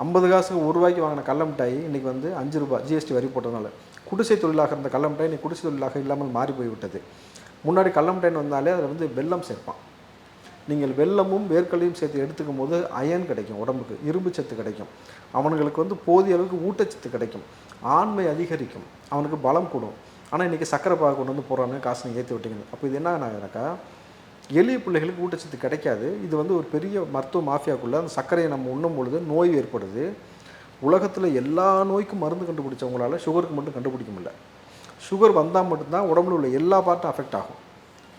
Speaker 1: 50 காசுக்கு 1 ரூபாய்க்கு வாங்கின கடல மிட்டாய் இன்றைக்கி வந்து 5 ரூபாய் ஜிஎஸ்டி வரி போட்டதுனால. குடிசை தொழிலாக இருந்த கடல மிட்டாய் இன்றைக்கி குடிசை தொழிலாக இல்லாமல் மாறி போய்விட்டது. முன்னாடி கடல மிட்டாய்னு வந்தாலே அதில் வந்து வெல்லம் சேர்ப்பான். நீங்கள் வெல்லமும் வேர்க்கலையும் சேர்த்து எடுத்துக்கும் போது அயன் கிடைக்கும், உடம்புக்கு இரும்பு சத்து கிடைக்கும், அவனுங்களுக்கு வந்து போதிய அளவுக்கு ஊட்டச்சத்து கிடைக்கும், ஆண்மை அதிகரிக்கும், அவனுக்கு பலம் கூடும். ஆனால் இன்றைக்கி சக்கரை பாகு கொண்டு வந்து போடுறாங்க, காசு நீங்கள் ஏற்றி விட்டீங்க. அப்போ இது என்ன ஆகுனாக்கா, எளிய பிள்ளைகளுக்கு ஊட்டச்சத்து கிடைக்காது. இது வந்து ஒரு பெரிய மருத்துவ மாஃபியாக்குள்ளே அந்த சர்க்கரையை நம்ம உண்ணும் பொழுது நோய் ஏற்படுது. உலகத்தில் எல்லா நோய்க்கும் மருந்து கண்டுபிடிச்சவங்களால சுகருக்கு மட்டும் கண்டுபிடிக்க முடியல. சுகர் வந்தால் மட்டும்தான் உடம்புல உள்ள எல்லா பார்ட்டும் அஃபெக்ட் ஆகும்.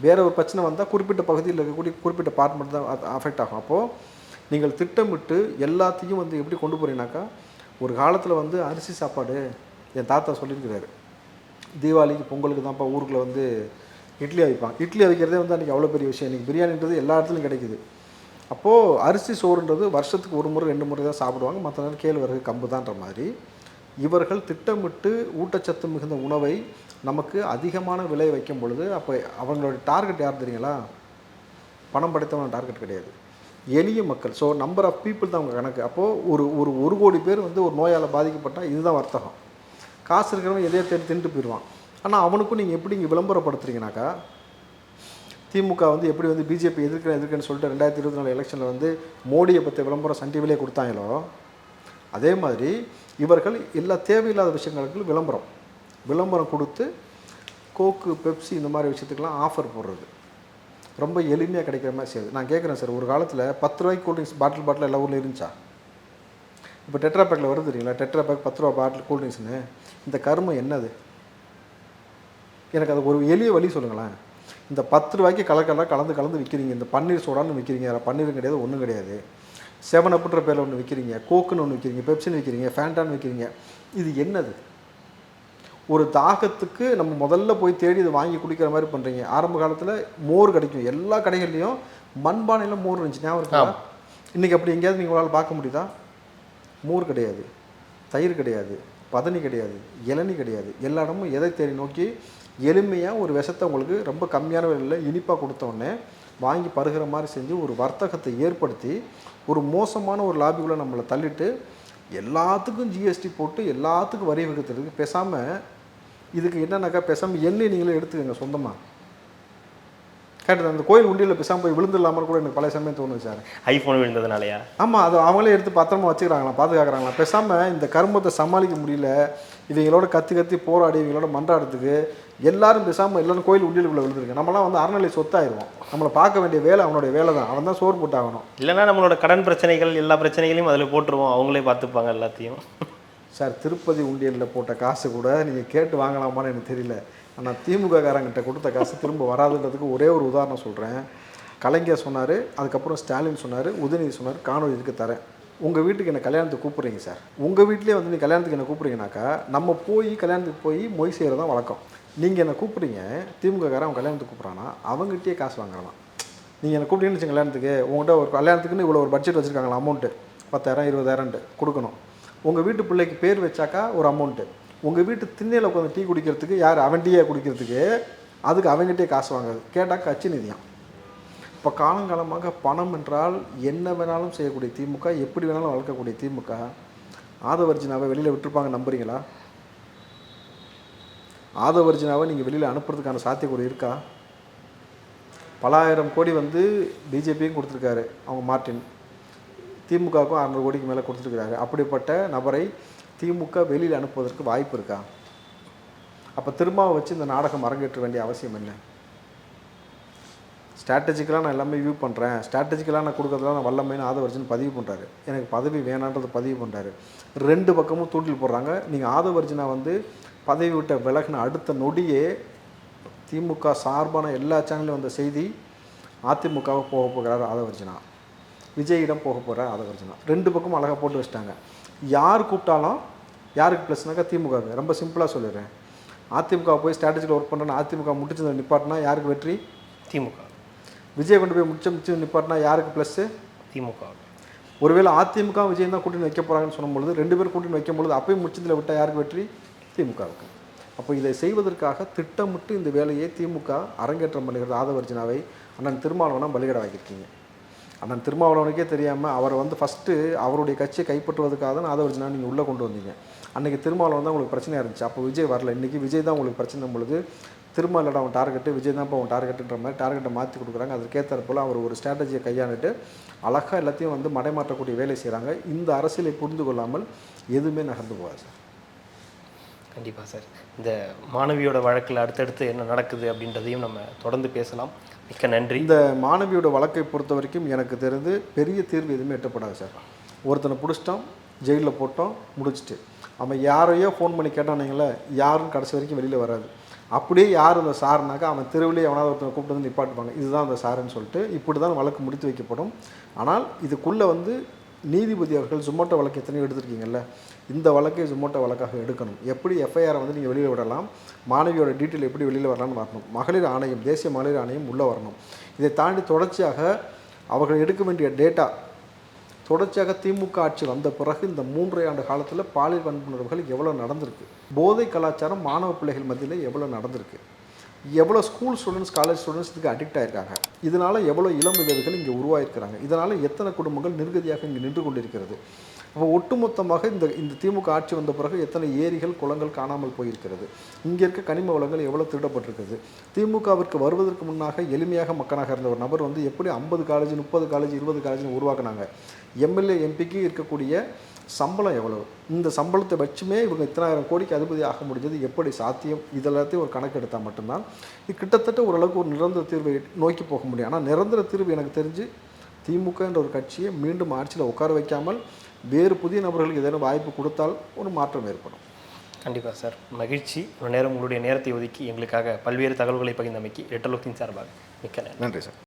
Speaker 1: வேறு ஒரு பிரச்சனை வந்தால் குறிப்பிட்ட பகுதியில் இருக்கக்கூடிய குறிப்பிட்ட பார்ட் மட்டும் தான் அஃபெக்ட் ஆகும். அப்போது நீங்கள் திட்டமிட்டு எல்லாத்தையும் வந்து எப்படி கொண்டு போகிறீங்கனாக்கா, ஒரு காலத்தில் வந்து அரிசி சாப்பாடு என் தாத்தா சொல்லியிருக்கிறாரு, தீபாவளிக்கு பொங்கலுக்கு தான்ப்பா ஊருக்குள்ள வந்து இட்லி அவிப்பாங்க. இட்லி அவிக்கிறதே வந்து அன்றைக்கி அவ்வளோ பெரிய விஷயம். இன்றைக்கி பிரியாணின்றது எல்லா இடத்துலையும் கிடைக்குது. அப்போது அரிசி சோறுன்றது வருஷத்துக்கு 1 முறை 2 முறை தான் சாப்பிடுவாங்க. மற்ற நேரம் கேழ்வரகு கம்பு தான்ற மாதிரி இவர்கள் திட்டமிட்டு ஊட்டச்சத்து மிகுந்த உணவை நமக்கு அதிகமான விலை வைக்கும் பொழுது, அப்போ அவங்களோட டார்கெட் யார் தெரியுங்களா? பணம் படைத்தவங்க டார்கெட் கிடையாது, எளிய மக்கள். ஸோ நம்பர் ஆஃப் பீப்புள் தான் அவங்க கணக்கு. அப்போது ஒரு கோடி பேர் வந்து ஒரு நோயால் பாதிக்கப்பட்டால் இதுதான் வர்த்தகம். காசு இருக்கிறவன் எதையோ தின்ட்டு போயிடுவான். ஆனால் அவனுக்கும் நீங்கள் எப்படி இங்கே விளம்பரப்படுத்துறீங்கனாக்கா, திமுக வந்து எப்படி வந்து பிஜேபி எதிர்க்கிறேன்னு சொல்லிட்டு 2024 எலெக்ஷனில் வந்து மோடியை பற்றி விளம்பரம் சன் டிவிலே கொடுத்தாங்களோ, அதே மாதிரி இவர்கள் எல்லா தேவையில்லாத விஷயங்களுக்கு விளம்பரம் கொடுத்து கோக்கு பெப்சி இந்த மாதிரி விஷயத்துக்கெலாம் ஆஃபர் போடுறது ரொம்ப எளிமையாக கிடைக்கிற மாதிரி செய்யுது. நான் கேட்குறேன் சார், ஒரு காலத்தில் 10 ரூபாய்க்கு கூல்ட்ரிங்க்ஸ் பாட்டில் எல்லா ஊரில் இருந்துச்சா? இப்போ டெட்ரா பேக்கில் வருது தெரியுங்களா? டெட்ரா பேக் 10 ரூபா பாட்டில் கூல்ட்ரிங்க்ஸ்னு. இந்த கருமம் என்னது? எனக்கு அது ஒரு எளிய வழி சொல்லுங்களேன். இந்த 10 ரூபாய்க்கு கலந்து விற்கிறீங்க. இந்த பன்னீர் சோடான்னு விற்கிறீங்க. அதில் பன்னீரும் கிடையாது, ஒன்றும் கிடையாது. 7 அப்புன்ற பேரில் ஒன்று விற்கிறீங்க, கோக்குன்னு ஒன்று விற்கிறீங்க, பெப்சின்னு விற்கிறீங்க, ஃபேண்டான்னு விற்கிறீங்க. இது என்னது? ஒரு தாகத்துக்கு நம்ம முதல்ல போய் தேடி இதை வாங்கி குடிக்கிற மாதிரி பண்ணுறீங்க. ஆரம்ப காலத்தில் மோர் கிடைக்கும், எல்லா கடைகள்லையும் மண்பானையில் மோர் இருந்துச்சு, ஞாபகம் இருக்கா? இன்றைக்கி அப்படி எங்கேயாவது நீங்கள் உங்களால் பார்க்க முடியுதா? மோர் கிடையாது, தயிர் கிடையாது, பதனி கிடையாது, இளநீ கிடையாது. எல்லா இடமும் எதை தேடி நோக்கி எளிமையாக ஒரு விஷத்தை உங்களுக்கு ரொம்ப கம்மியான விலையில் இனிப்பாக கொடுத்தோடனே வாங்கி பருகிற மாதிரி செஞ்சு ஒரு வர்த்தகத்தை ஏற்படுத்தி ஒரு மோசமான ஒரு லாபிக்குள்ளே நம்மளை தள்ளிட்டு எல்லாத்துக்கும் ஜிஎஸ்டி போட்டு எல்லாத்துக்கும் வரி வகுத்துறதுக்கு பேசாமல் இதுக்கு என்னன்னாக்கா பேசாமல் எண்ணெய் நீங்களே எடுத்துக்கங்க சொந்தமாக. கேட்டது அந்த கோயில் உண்டியில் பேசாமல் போய் விழுந்துடலாமல் கூட எனக்கு பழைய சமயம் தோணுது சார்.
Speaker 2: ஐஃபோன் விழுந்ததுனாலயா? ஆமாம்,
Speaker 1: அது அவங்களே எடுத்து பத்திரமா வச்சுக்கிறாங்களா, பாதுகாக்கிறாங்களா. பேசாமல் இந்த கருமத்தை சமாளிக்க முடியல, இவங்களோட கத்தி போராடி இவங்களோட மன்றாடுறதுக்கு எல்லாரும் பேசாமல் எல்லாரும் கோயில் உண்டியலுக்குள்ளே விழுந்துருக்கு. நம்மளாம் வந்து அறநிலை சொத்தாயிடுவோம். நம்மளை பார்க்க வேண்டிய வேலை அவனுடைய வேலை தான். அவன் தான் சோறு போட்டாகணும்.
Speaker 2: இல்லைன்னா நம்மளோட கடன் பிரச்சனைகள் எல்லா பிரச்சனைகளையும் அதில் போட்டுருவோம், அவங்களே பார்த்துப்பாங்க எல்லாத்தையும்.
Speaker 1: சார், திருப்பதி உண்டியலில் போட்ட காசு கூட நீங்கள் கேட்டு வாங்கலாமான்னு எனக்கு தெரியல. ஆனால் திமுக காரங்கிட்ட கொடுத்த காசு திரும்ப வராதுன்றதுக்கு ஒரே ஒரு உதாரணம் சொல்கிறேன். கலைஞர் சொன்னார், அதுக்கப்புறம் ஸ்டாலின் சொன்னார், உதயநிதி சொன்னார், காணொலி இதுக்கு தரேன். உங்கள் வீட்டுக்கு என்ன கல்யாணத்துக்கு கூப்பிட்றீங்க சார், உங்கள் வீட்டிலே வந்து நீ கல்யாணத்துக்கு என்ன கூப்பிட்றீங்கனாக்கா நம்ம போய் கல்யாணத்துக்கு போய் மொய் செய்கிறது தான் வழக்கம். நீங்கள் என்ன கூப்பிட்றீங்க, திமுக காரன் அவன் கல்யாணத்துக்கு கூப்பிட்றானா அவங்ககிட்டயே காசு வாங்குறான். நீங்கள் என்ன கூப்பிட்டீங்கன்னு வச்சு கல்யாணத்துக்கு, உங்கள்கிட்ட ஒரு கல்யாணத்துக்குன்னு இவ்வளோ ஒரு பட்ஜெட் வச்சுருக்காங்களா, அமௌண்ட்டு 10,000 20,000 கொடுக்கணும். உங்கள் வீட்டு பிள்ளைக்கு பேர் வச்சாக்கா ஒரு அமௌண்ட்டு. உங்கள் வீட்டு திண்ணையில் உட்காந்து டீ குடிக்கிறதுக்கு யார் அவன் டீயை குடிக்கிறதுக்கு அதுக்கு அவங்ககிட்டே காசு வாங்குறது. கேட்டால் கட்சி நிதியம். இப்போ காலங்காலமாக பணம் என்றால் என்ன வேணாலும் செய்யக்கூடிய திமுக, எப்படி வேணாலும் வளர்க்கக்கூடிய திமுக, ஆதவர்ஜினாவை வெளியில் விட்டுருப்பாங்க நம்புறீங்களா? ஆதவர்ஜினாவை நீங்கள் வெளியில் அனுப்புறதுக்கான சாத்தியக்கூறு இருக்கா? பல ஆயிரம் கோடி வந்து பிஜேபியும் கொடுத்துருக்காரு அவங்க மார்ட்டின், திமுகவுக்கும் 600 கோடிக்கு மேலே கொடுத்துருக்குறாரு. அப்படிப்பட்ட நபரை திமுக வெளியில் அனுப்புவதற்கு வாய்ப்பு இருக்கா? அப்போ திரும்ப வச்சு இந்த நாடகம் அரங்கேற்ற வேண்டிய அவசியம் என்ன? ஸ்ட்ராட்டஜிக்கலாக நான் எல்லாமே வியூ பண்ணுறேன், ஸ்ட்ராட்டஜிக்கலாக நான் கொடுக்குறதுலாம் நான் வல்லமைன்னு ஆதவர்ஜன் பதிவு பண்ணுறாரு. எனக்கு பதவி வேணான்றதை பதிவு பண்ணுறாரு. 2 பக்கமும் தூண்டில் போடுறாங்க. நீங்கள் ஆதவர்ஜனா வந்து பதவி விட்ட விலகின அடுத்த நொடியே திமுக சார்பான எல்லா சேனலும் வந்த செய்தி அதிமுகவை போக போகிறார் ஆதவர்ஜனா, விஜயிடம் போக போகிறார் ஆதவர்ஜனா. 2 பக்கமும் அழகாக போட்டு வச்சிட்டாங்க. யார் கூப்பிட்டாலும் யாருக்கு ப்ளஸ்னாக்கா திமுகவுக்கு. ரொம்ப சிம்பிளாக சொல்லிடுறேன், அதிமுக போய் ஸ்ட்ராட்டஜியில் ஒர்க் பண்ணுறேன்னு அதிமுக முடிச்சு நிப்பாட்டினா யாருக்கு வெற்றி?
Speaker 2: திமுக.
Speaker 1: விஜய் கொண்டு போய் முடிச்சு நிப்பாட்டினா யாருக்கு ப்ளஸ்ஸு?
Speaker 2: திமுக.
Speaker 1: ஒருவேளை அதிமுக விஜய் தான் கூட்டணி வைக்க போகிறாங்கன்னு சொல்லும்பொழுது 2 பேர் கூட்டணி வைக்கும்பொழுது அப்பயும் முடிச்சதில் விட்டால் யாருக்கு வெற்றி? திமுகவுக்கு. அப்போ இதை செய்வதற்காக திட்டமிட்டு இந்த வேலையை திமுக அரங்கேற்றம் பண்ணுகிறது. ஆதவர்ஜனாவை அண்ணன் திருமாவளவனை பலிகடை வாங்கியிருக்கீங்க. அண்ணன் திருமாவளவனுக்கே தெரியாமல் அவரை வந்து ஃபஸ்ட்டு அவருடைய கட்சியை கைப்பற்றுவதற்காக தான் ஆதவர்ஜனா நீங்கள் உள்ளே கொண்டு வந்தீங்க. அன்றைக்கி திருமாவளவன் தான் உங்களுக்கு பிரச்சனையாக இருந்துச்சு. அப்போ விஜய் வரல. இன்றைக்கி விஜய் தான் உங்களுக்கு பிரச்சனை பொழுது திருமாவளவன் அவன் டார்கெட்டு, விஜய் தான் இப்போ அவன் டார்கெட்டுன்ற மாதிரி டார்கெட்டை மாற்றி கொடுக்குறாங்க. அதுக்கேற்ற போல் அவர் ஒரு ஸ்ட்ராட்டஜியை கையாண்டுட்டு அழகாக எல்லாத்தையும் வந்து மடைமாற்றக்கூடிய வேலை செய்கிறாங்க. இந்த அரசியலை புரிந்து கொள்ளாமல் எதுவுமே நகர்ந்து போகாது சார்.
Speaker 2: கண்டிப்பாக சார். இந்த மாணவியோட வழக்கில் அடுத்தடுத்து என்ன நடக்குது அப்படின்றதையும் நம்ம தொடர்ந்து பேசலாம். மிக்க நன்றி.
Speaker 1: இந்த மாணவியோட வழக்கை பொறுத்த வரைக்கும் எனக்கு தெரிந்து பெரிய தீர்வு எதுவுமே எட்டப்படாது சார். ஒருத்தனை பிடிச்சிட்டோம், ஜெயிலில் போட்டோம், முடிச்சுட்டு. அவன் யாரையோ ஃபோன் பண்ணி கேட்டானுங்களே, யாரும் கடைசி வரைக்கும் வெளியில் வராது. அப்படியே யார் அந்த சாருனாக்கா அவன் தெருவிலே எவனாவது ஒருத்தனை கூப்பிட்டு வந்து நிப்பாட்டுவாங்க, இதுதான் அந்த சாருன்னு சொல்லிட்டு. இப்படி தான் வழக்கு முடித்து வைக்கப்படும். ஆனால் இதுக்குள்ளே வந்து நீதிபதி அவர்கள் ஜொமேட்டோ வழக்கு எத்தனையோ எடுத்திருக்கீங்கல்ல, இந்த வழக்கை ஜொமேட்டோ வழக்காக எடுக்கணும். எப்படி எஃப்ஐஆரை வந்து நீங்கள் வெளியில் விடலாம், மாணவியோட டீட்டெயில் எப்படி வெளியில் வரலாம்னு வரணும். மகளிர் ஆணையம், தேசிய மகளிர் ஆணையம் உள்ளே வரணும். இதை தாண்டி தொடர்ச்சியாக அவர்கள் எடுக்க வேண்டிய டேட்டா, தொடர்ச்சியாக திமுக ஆட்சி வந்த பிறகு இந்த 3 ஆண்டு காலத்தில் பாலியல் வன்புணர்வுகள் எவ்வளோ நடந்திருக்கு, போதை கலாச்சாரம் மாணவ பிள்ளைகள் மத்தியில் எவ்வளோ நடந்திருக்கு, எவ்வளோ ஸ்கூல் ஸ்டூடெண்ட்ஸ், காலேஜ் ஸ்டூடெண்ட்ஸ் இதுக்கு அடிக்ட் ஆகிருக்காங்க, இதனால் எவ்வளோ இளம் விதவைகள் இங்கே உருவாயிருக்கிறாங்க, இதனால் எத்தனை குடும்பங்கள் நிர்கதியாக இங்கே நின்று கொண்டிருக்கிறது. அப்போ ஒட்டுமொத்தமாக இந்த திமுக ஆட்சி வந்த பிறகு எத்தனை ஏரிகள் குளங்கள் காணாமல் போயிருக்கிறது, இங்கே இருக்க கனிம வளங்கள் எவ்வளோ திருடப்பட்டிருக்கிறது. திமுகவிற்கு வருவதற்கு முன்னாக எளிமையாக மக்களாக இருந்த ஒரு நபர் வந்து எப்படி 50 காலேஜ் 30 காலேஜ் 20 காலேஜ்னு உருவாக்குனாங்க. எம்எல்ஏ எம்பிக்கு இருக்கக்கூடிய சம்பளம் எவ்வளவு, இந்த சம்பளத்தை வச்சுமே இவங்க இத்தனாயிரம் கோடிக்கு அதிபதி ஆக முடிஞ்சது எப்படி சாத்தியம், இதெல்லாத்தையும் ஒரு கணக்கு எடுத்தால் மட்டும்தான் இது கிட்டத்தட்ட ஓரளவுக்கு ஒரு நிரந்தர தீர்வை நோக்கி போக முடியும். ஆனால் நிரந்தர தீர்வு எனக்கு தெரிஞ்சு திமுக என்ற ஒரு கட்சியை மீண்டும் ஆட்சியில் உட்கார வைக்காமல் வேறு புதிய நபர்களுக்கு ஏதேனும் வாய்ப்பு கொடுத்தால் ஒரு மாற்றம் ஏற்படும்.
Speaker 2: கண்டிப்பாக சார். மகிழ்ச்சி. ஒரு நேரம் உங்களுடைய நேரத்தை ஒதுக்கி எங்களுக்காக பல்வேறு தகவல்களை பகிர்ந்தமைக்கு ரெட்டலோக்கின் சார்பாக மிக்க நன்றி.
Speaker 1: நன்றி சார்.